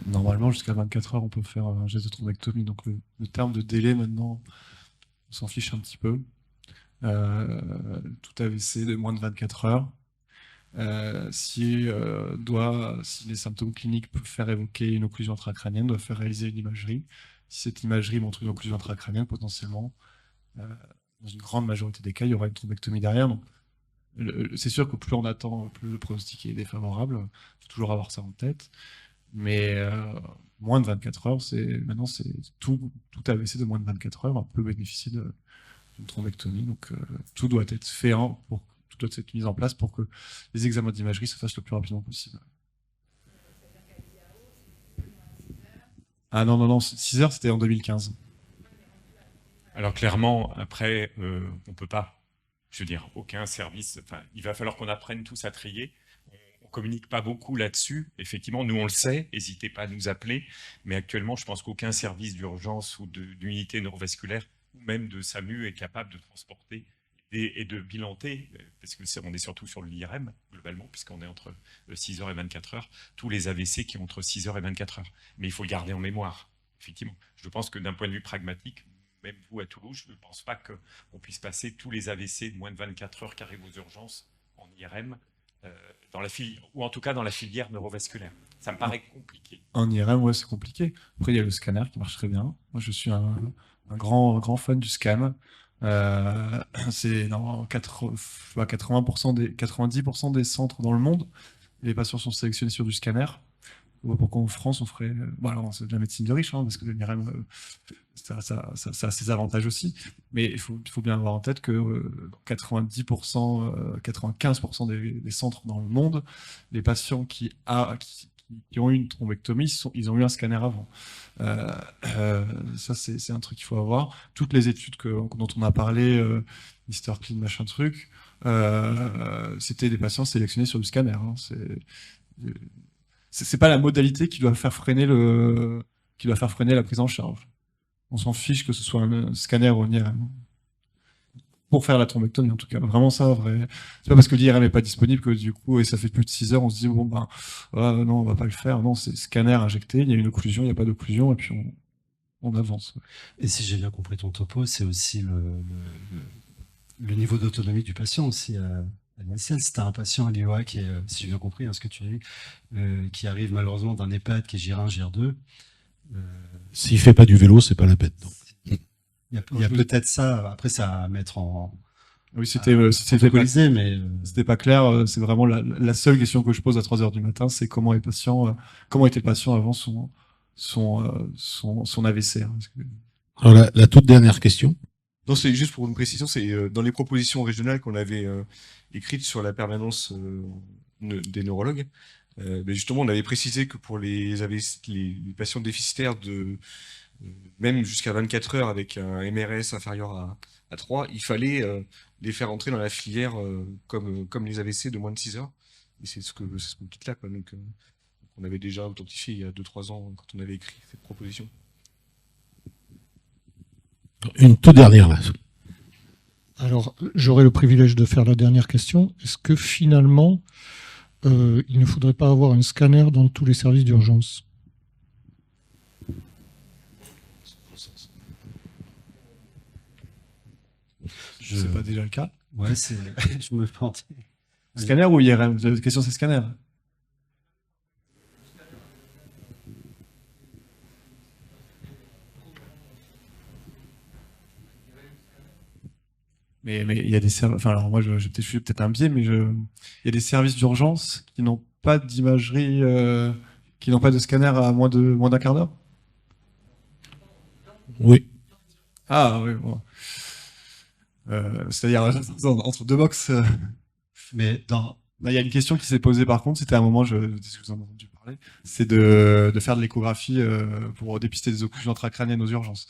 Normalement, jusqu'à 24 heures, on peut faire un geste de thrombectomie. Donc, le terme de délai, maintenant, on s'en fiche un petit peu. Tout AVC de moins de 24 heures. Si les symptômes cliniques peuvent faire évoquer une occlusion intracrânienne, doit faire réaliser une imagerie. Si cette imagerie montre une occlusion intracrânienne, potentiellement, dans une grande majorité des cas, il y aura une thrombectomie derrière. Donc, c'est sûr que plus on attend, plus le pronostic est défavorable. Il faut toujours avoir ça en tête. Mais moins de 24 heures, maintenant, c'est tout AVC de moins de 24 heures peut bénéficier d'une thrombectomie. Donc, tout doit être fait tout doit être mis en place pour que les examens d'imagerie se fassent le plus rapidement possible. Ah non, 6 heures, c'était en 2015. Alors clairement, après, on peut pas. Je veux dire, aucun service. Enfin, il va falloir qu'on apprenne tous à trier. On communique pas beaucoup là-dessus. Effectivement, nous on le sait. N'hésitez pas à nous appeler. Mais actuellement, je pense qu'aucun service d'urgence ou d'unité neurovasculaire ou même de SAMU est capable de transporter et de bilanter, parce qu'on est surtout sur l'IRM, globalement, puisqu'on est entre 6 heures et 24 heures, tous les AVC qui ont entre 6 heures et 24 heures. Mais il faut le garder en mémoire, effectivement. Je pense que d'un point de vue pragmatique, même vous à Toulouse, je ne pense pas qu'on puisse passer tous les AVC de moins de 24 heures qui arrivent aux urgences en IRM, ou en tout cas dans la filière neurovasculaire. Ça me paraît compliqué. En IRM, ouais, c'est compliqué. Après, il y a le scanner qui marche très bien. Moi, je suis un grand fan du scan. C'est dans 90% des centres dans le monde, les patients sont sélectionnés sur du scanner. Pourquoi en France on ferait c'est de la médecine de riche, parce que l'IRM ça a ses avantages aussi, mais il faut bien avoir en tête que 95% des centres dans le monde, les patients qui ont eu une thrombectomie, ils ont eu un scanner avant. Ça, c'est un truc qu'il faut avoir. Toutes les études dont on a parlé, Mr. Clean, machin truc, c'était des patients sélectionnés sur du scanner. C'est pas la modalité qui doit faire freiner la prise en charge. On s'en fiche que ce soit un scanner ou un IRM. Pour faire la thrombectomie, en tout cas. Vraiment ça, vrai. C'est pas parce que l'IRM n'est pas disponible que du coup, et ça fait plus de 6 heures, on se dit, non, on va pas le faire. Non, c'est scanner injecté, il y a une occlusion, il n'y a pas d'occlusion, et puis on avance. Et si j'ai bien compris ton topo, c'est aussi le niveau d'autonomie du patient aussi. Si tu as un patient à l'IOA qui est, si j'ai bien compris ce que tu as dit, qui arrive malheureusement d'un EHPAD qui est GIR1, GIR2. S'il fait pas du vélo, c'est pas la peine. Il y a peut-être ça, après ça à mettre en... Oui, c'était pas clair. C'est vraiment la seule question que je pose à 3 heures du matin, c'est comment était le patient avant son AVC. Alors, la toute dernière question. Non, c'est juste pour une précision, c'est dans les propositions régionales qu'on avait écrites sur la permanence des neurologues. Mais justement, on avait précisé que pour les patients déficitaires même jusqu'à 24 heures avec un MRS inférieur à 3, il fallait les faire entrer dans la filière comme les AVC de moins de 6 heures. Et c'est ce que vous dites là, quoi. Donc, qu'on avait déjà authentifié il y a 2-3 ans quand on avait écrit cette proposition. Une toute dernière là. Alors, j'aurai le privilège de faire la dernière question. Est-ce que finalement, il ne faudrait pas avoir un scanner dans tous les services d'urgence? C'est pas déjà le cas. Ouais, je me pense. Scanner ou IRM? La question, c'est scanner. Mais il y a des services. Enfin, alors moi, je suis peut-être un biais, mais il y a des services d'urgence qui n'ont pas d'imagerie, qui n'ont pas de scanner à moins d'un quart d'heure. Oui. Ah oui, bon. C'est-à-dire entre deux box. Mais il y a une question qui s'est posée par contre, c'était à un moment, je vous en ai entendu parler, c'est de faire de l'échographie pour dépister des occlusions intracrâniennes aux urgences.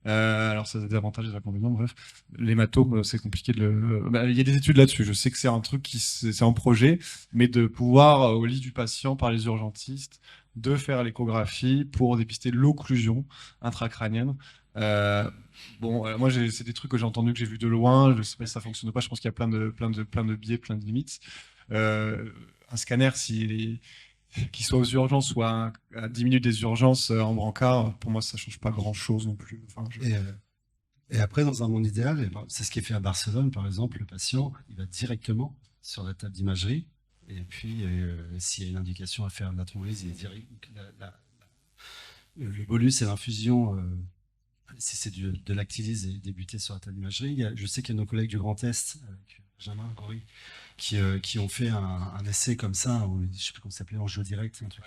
Alors ça a des avantages et des inconvénients, bref. L'hématome, c'est compliqué de il y a des études là-dessus, je sais que c'est un truc c'est en projet, mais de pouvoir, au lit du patient, par les urgentistes, de faire l'échographie pour dépister l'occlusion intracrânienne. Moi, c'est des trucs que j'ai entendu, que j'ai vu de loin. Je sais pas si ça fonctionne ou pas. Je pense qu'il y a plein de biais, plein de limites. Un scanner, qu'il soit aux urgences, soit à 10 minutes des urgences en brancard, pour moi, ça change pas grand-chose non plus. Enfin, Et après, dans un monde idéal, c'est ce qui est fait à Barcelone, par exemple, le patient, il va directement sur la table d'imagerie. Et puis, s'il y a une indication à faire de la thrombolyse, il est direct. Le bolus et l'infusion, si c'est de l'actilyse et débuter sur la table d'imagerie. Je sais qu'il y a nos collègues du Grand Est, avec Benjamin Gory, qui ont fait un essai comme ça, je ne sais plus comment ça s'appelait, en jeu direct, un truc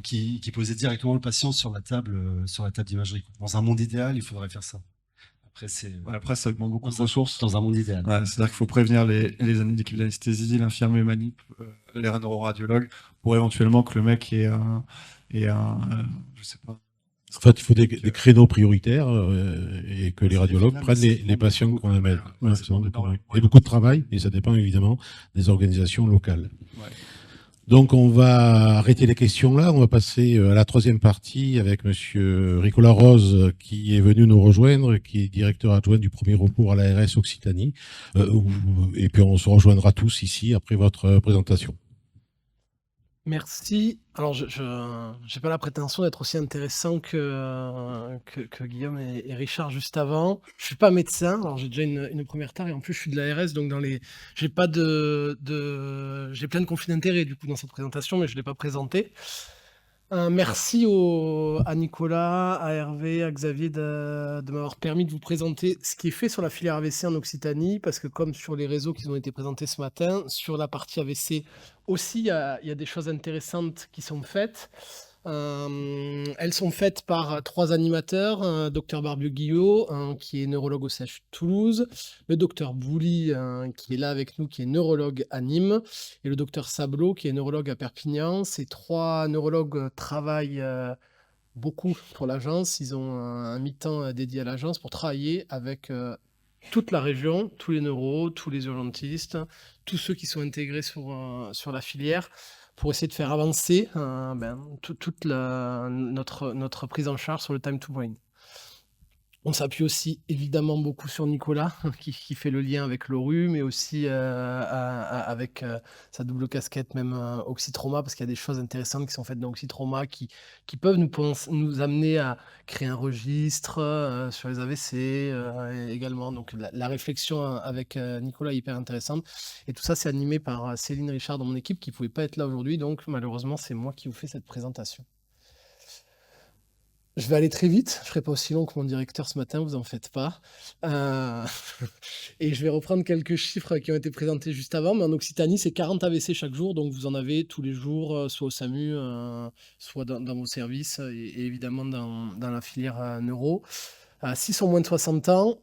qui posait directement le patient sur la table d'imagerie. Dans un monde idéal, il faudrait faire ça. Après, ça demande beaucoup de ressources. Dans un monde idéal. Ouais, c'est-à-dire qu'il faut prévenir les amis d'équipe d'anesthésie, l'infirmier manip, les neuroradiologues, pour éventuellement que le mec ait je sais pas. En fait, il faut des créneaux prioritaires et que les radiologues prennent les patients qu'on amène. Il y a beaucoup de travail et ça dépend évidemment des organisations locales. Ouais. Donc on va arrêter les questions là, on va passer à la troisième partie avec monsieur Ricolas Rose qui est venu nous rejoindre, qui est directeur adjoint du premier recours à l'ARS Occitanie. Et puis on se rejoindra tous ici après votre présentation. Merci. Alors, je n'ai pas la prétention d'être aussi intéressant que Guillaume et Richard juste avant. Je ne suis pas médecin, alors j'ai déjà une première tare et en plus je suis de l'ARS, donc j'ai plein de conflits d'intérêts du coup dans cette présentation, mais je ne l'ai pas présenté. Merci à Nicolas, à Hervé, à Xavier de m'avoir permis de vous présenter ce qui est fait sur la filière AVC en Occitanie, parce que comme sur les réseaux qui ont été présentés ce matin, sur la partie AVC aussi, il y a des choses intéressantes qui sont faites. Elles sont faites par 3 animateurs, Dr Barbieux-Guillot, qui est neurologue au CHU de Toulouse, le Dr Bouli, qui est là avec nous, qui est neurologue à Nîmes, et le Dr Sablot, qui est neurologue à Perpignan. Ces 3 neurologues travaillent beaucoup pour l'agence. Ils ont un mi-temps dédié à l'agence pour travailler avec toute la région, tous les neuros, tous les urgentistes, tous ceux qui sont intégrés sur la filière, pour essayer de faire avancer toute notre prise en charge sur le time to brain. On s'appuie aussi évidemment beaucoup sur Nicolas, qui fait le lien avec l'ORU, mais aussi avec sa double casquette, même Oxytrauma, parce qu'il y a des choses intéressantes qui sont faites dans Oxytrauma qui peuvent nous amener à créer un registre sur les AVC également. Donc la réflexion avec Nicolas est hyper intéressante. Et tout ça, c'est animé par Céline Richard dans mon équipe, qui ne pouvait pas être là aujourd'hui. Donc malheureusement, c'est moi qui vous fais cette présentation. Je vais aller très vite, je ne ferai pas aussi long que mon directeur ce matin, vous en faites pas. Et je vais reprendre quelques chiffres qui ont été présentés juste avant, mais en Occitanie, c'est 40 AVC chaque jour, donc vous en avez tous les jours, soit au SAMU, soit dans vos services, et évidemment dans la filière neuro. 6 ont moins de 60 ans,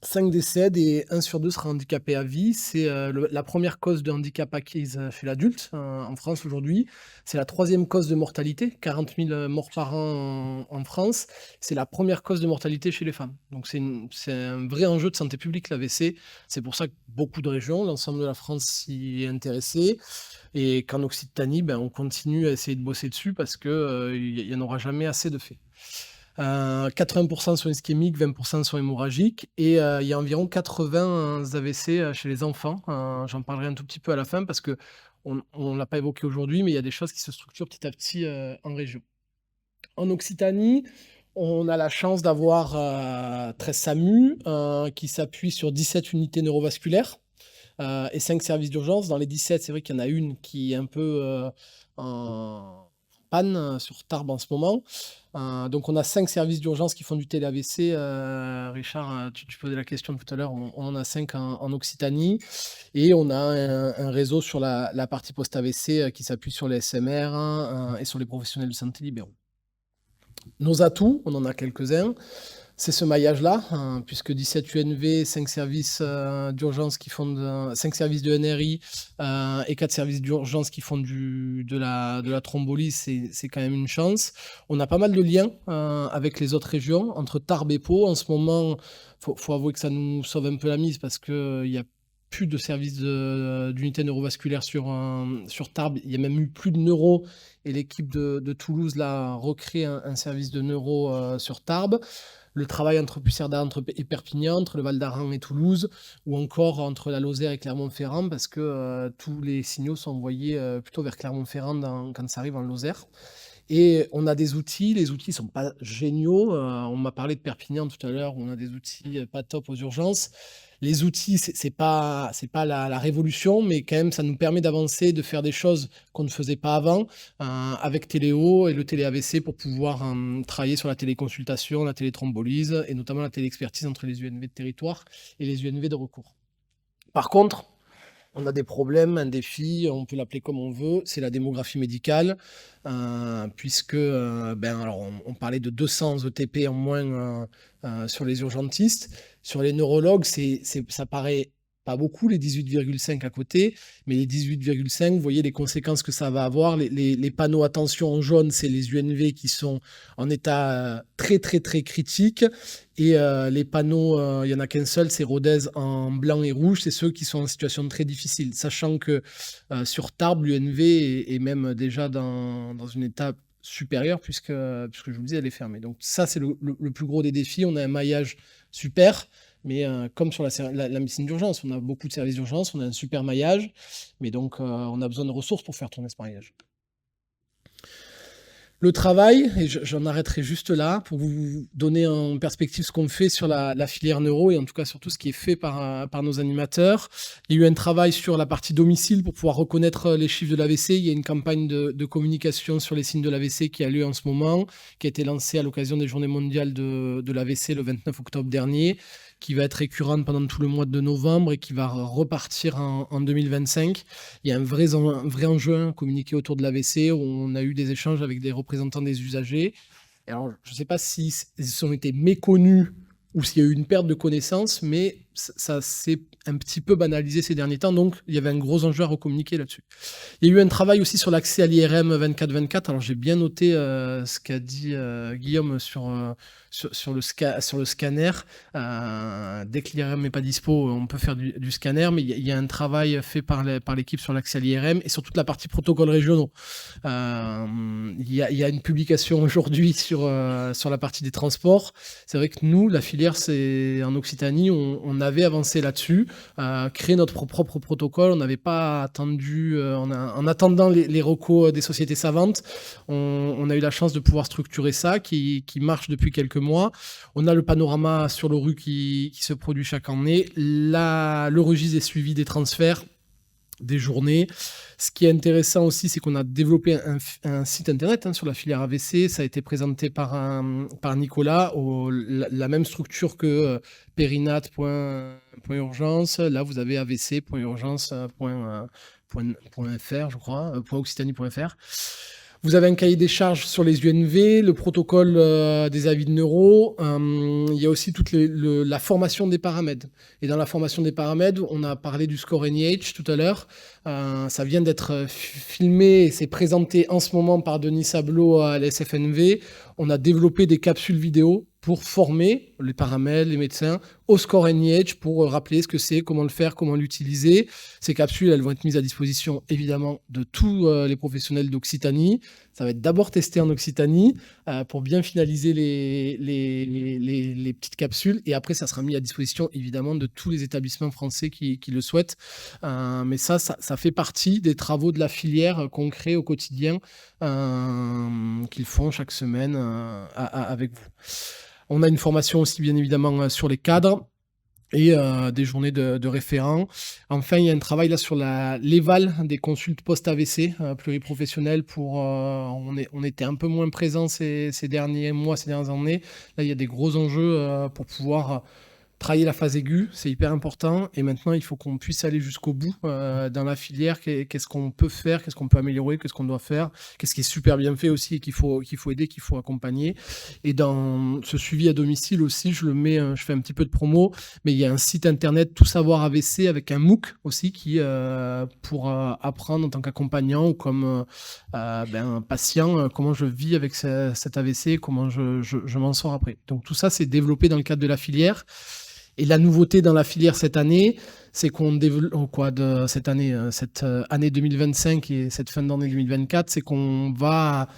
5 décèdent et 1 sur 2 sera handicapé à vie. C'est la première cause de handicap acquise chez l'adulte en France aujourd'hui. C'est la 3e cause de mortalité, 40 000 morts par an en France. C'est la première cause de mortalité chez les femmes. Donc c'est un vrai enjeu de santé publique, l'AVC. C'est pour ça que beaucoup de régions, l'ensemble de la France s'y est intéressé. Et qu'en Occitanie, on continue à essayer de bosser dessus parce qu'il n'y en aura jamais assez de faits. 80% sont ischémiques, 20% sont hémorragiques et il y a environ 80 AVC chez les enfants. J'en parlerai un tout petit peu à la fin parce qu'on ne l'a pas évoqué aujourd'hui, mais il y a des choses qui se structurent petit à petit en région. En Occitanie, on a la chance d'avoir 13 SAMU qui s'appuient sur 17 unités neurovasculaires et 5 services d'urgence. Dans les 17, c'est vrai qu'il y en a une qui est un peu en panne sur Tarbes en ce moment. Donc on a 5 services d'urgence qui font du télé-AVC. Richard, tu posais la question tout à l'heure, on en a 5 en Occitanie. Et on a un réseau sur la partie post-AVC qui s'appuie sur les SMR et sur les professionnels de santé libéraux. Nos atouts, on en a quelques-uns. C'est ce maillage-là, puisque 17 UNV, 5 services d'urgence qui font 5 services de NRI et 4 services d'urgence qui font de la thrombolie, c'est quand même une chance. On a pas mal de liens avec les autres régions, entre Tarbes et Pau. En ce moment, faut avouer que ça nous sauve un peu la mise parce qu'il y a plus de services d'unité neurovasculaire sur Tarbes. Il y a même eu plus de neuro et l'équipe de Toulouse là, recrée un service de neuro sur Tarbes. Le travail entre Puigcerdá et Perpignan, entre le Val d'Aran et Toulouse, ou encore entre la Lozère et Clermont-Ferrand, parce que tous les signaux sont envoyés plutôt vers Clermont-Ferrand quand ça arrive en Lozère. Et on a des outils, les outils ne sont pas géniaux. On m'a parlé de Perpignan tout à l'heure, on a des outils pas top aux urgences. Les outils, c'est pas la révolution, mais quand même, ça nous permet d'avancer, de faire des choses qu'on ne faisait pas avant, avec Téléo et le télé-AVC pour pouvoir travailler sur la téléconsultation, la téléthrombolyse et notamment la téléexpertise entre les UNV de territoire et les UNV de recours. Par contre, on a des problèmes, un défi, on peut l'appeler comme on veut, c'est la démographie médicale, puisque alors on parlait de 200 ETP en moins sur les urgentistes. Sur les neurologues, ça paraît pas beaucoup, les 18,5 à côté, mais les 18,5, vous voyez les conséquences que ça va avoir. Les panneaux attention en jaune, c'est les UNV qui sont en état très très très critique. Et les panneaux, il n'y en a qu'un seul, c'est Rodez en blanc et rouge, c'est ceux qui sont en situation très difficile. Sachant que sur Tarbes, l'UNV est même déjà dans une étape supérieure, puisque je vous le dis, elle est fermée. Donc ça, c'est le plus gros des défis. On a un maillage super. Mais comme sur la médecine d'urgence, on a beaucoup de services d'urgence, on a un super maillage, mais donc on a besoin de ressources pour faire tourner ce maillage. Le travail, et j'en arrêterai juste là, pour vous donner en perspective ce qu'on fait sur la filière neuro, et en tout cas sur tout ce qui est fait par nos animateurs. Il y a eu un travail sur la partie domicile pour pouvoir reconnaître les chiffres de l'AVC. Il y a une campagne de communication sur les signes de l'AVC qui a lieu en ce moment, qui a été lancée à l'occasion des Journées mondiales de l'AVC le 29 octobre dernier, qui va être récurrente pendant tout le mois de novembre et qui va repartir en 2025. Il y a un vrai enjeu communiqué autour de l'AVC, où on a eu des échanges avec des représentants des usagers. Et alors, je ne sais pas s'ils ont été méconnus ou s'il y a eu une perte de connaissances, mais ça s'est un petit peu banalisé ces derniers temps, donc il y avait un gros enjeu à recommuniquer là-dessus. Il y a eu un travail aussi sur l'accès à l'IRM 24/24. Alors j'ai bien noté ce qu'a dit Guillaume sur le scanner. Dès que l'IRM n'est pas dispo, on peut faire du scanner, mais il y a un travail fait par l'équipe sur l'accès à l'IRM et sur toute la partie protocoles régionaux. Il y a une publication aujourd'hui sur la partie des transports. C'est vrai que nous, la filière, c'est en Occitanie, on avait avancé là-dessus, créé notre propre protocole. On n'avait pas attendu, en attendant les recos des sociétés savantes, on a eu la chance de pouvoir structurer ça, qui marche depuis quelques mois. On a le panorama sur le RU qui se produit chaque année, le registre des suivis des transferts, des journées. Ce qui est intéressant aussi, c'est qu'on a développé un site internet sur la filière AVC. Ça a été présenté par Nicolas, la même structure que périnat.urgence. Là, vous avez avc.urgence.fr, je crois, .occitanie.fr. Vous avez un cahier des charges sur les UNV, le protocole des avis de neuro. Il y a aussi toute la formation des paramètres. Et dans la formation des paramètres, on a parlé du score NIH tout à l'heure. Ça vient d'être filmé et c'est présenté en ce moment par Denis Sablot à l'SFNV. On a développé des capsules vidéo pour former les paramètres, les médecins au score NIH pour rappeler ce que c'est, comment le faire, comment l'utiliser. Ces capsules, elles vont être mises à disposition évidemment de tous les professionnels d'Occitanie. Ça va être d'abord testé en Occitanie pour bien finaliser les petites capsules et après ça sera mis à disposition évidemment de tous les établissements français qui le souhaitent. Mais ça fait partie des travaux de la filière qu'on crée au quotidien, qu'ils font chaque semaine avec vous. On a une formation aussi bien évidemment sur les cadres et des journées de référents. Enfin, il y a un travail là sur l'éval des consultes post-AVC pluriprofessionnelles. On était un peu moins présents ces derniers mois, ces dernières années. Là, il y a des gros enjeux pour pouvoir travailler la phase aiguë, c'est hyper important. Et maintenant, il faut qu'on puisse aller jusqu'au bout dans la filière. Qu'est-ce qu'on peut faire, qu'est-ce qu'on peut améliorer, qu'est-ce qu'on doit faire, qu'est-ce qui est super bien fait aussi et qu'il faut aider, qu'il faut accompagner. Et dans ce suivi à domicile aussi, je fais un petit peu de promo, mais il y a un site internet Tout Savoir AVC avec un MOOC aussi qui pour apprendre en tant qu'accompagnant ou comme patient comment je vis avec cet AVC, comment je m'en sors après. Donc tout ça, c'est développé dans le cadre de la filière. Et la nouveauté dans la filière cette année, c'est qu'on développe cette année 2025 et cette fin d'année 2024, c'est qu'on va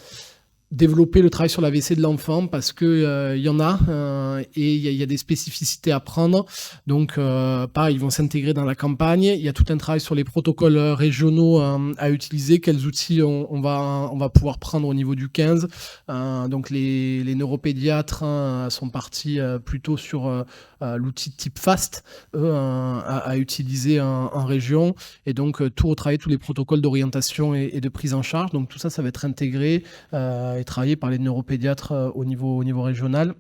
développer le travail sur l'AVC de l'enfant parce que y en a et il y a des spécificités à prendre. Donc, pareil, ils vont s'intégrer dans la campagne. Il y a tout un travail sur les protocoles régionaux à utiliser. Quels outils on va pouvoir prendre au niveau du 15. Donc, les neuropédiatres sont partis plutôt sur l'outil de type FAST à utiliser en région. Et donc, tout retravailler tous les protocoles d'orientation et de prise en charge. Donc, tout ça, ça va être intégré et travaillé par les neuropédiatres au niveau régional.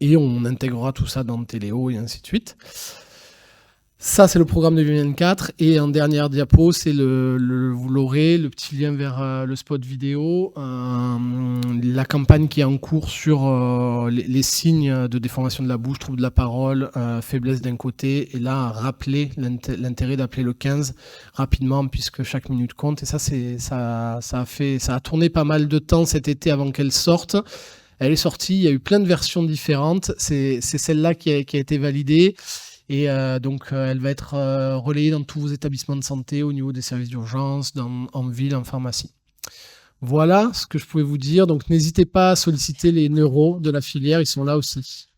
Et on intégrera tout ça dans Téléo et ainsi de suite. Ça, c'est le programme de 2024. Et en dernière diapo, c'est vous l'aurez, le petit lien vers le spot vidéo, la campagne qui est en cours sur les signes de déformation de la bouche, trouble de la parole, faiblesse d'un côté. Et là, rappeler l'intérêt d'appeler le 15 rapidement puisque chaque minute compte. Et ça a tourné pas mal de temps cet été avant qu'elle sorte. Elle est sortie, il y a eu plein de versions différentes. C'est celle-là qui a été validée. Et donc, elle va être relayée dans tous vos établissements de santé, au niveau des services d'urgence, en ville, en pharmacie. Voilà ce que je pouvais vous dire. Donc, n'hésitez pas à solliciter les neuros de la filière, ils sont là aussi.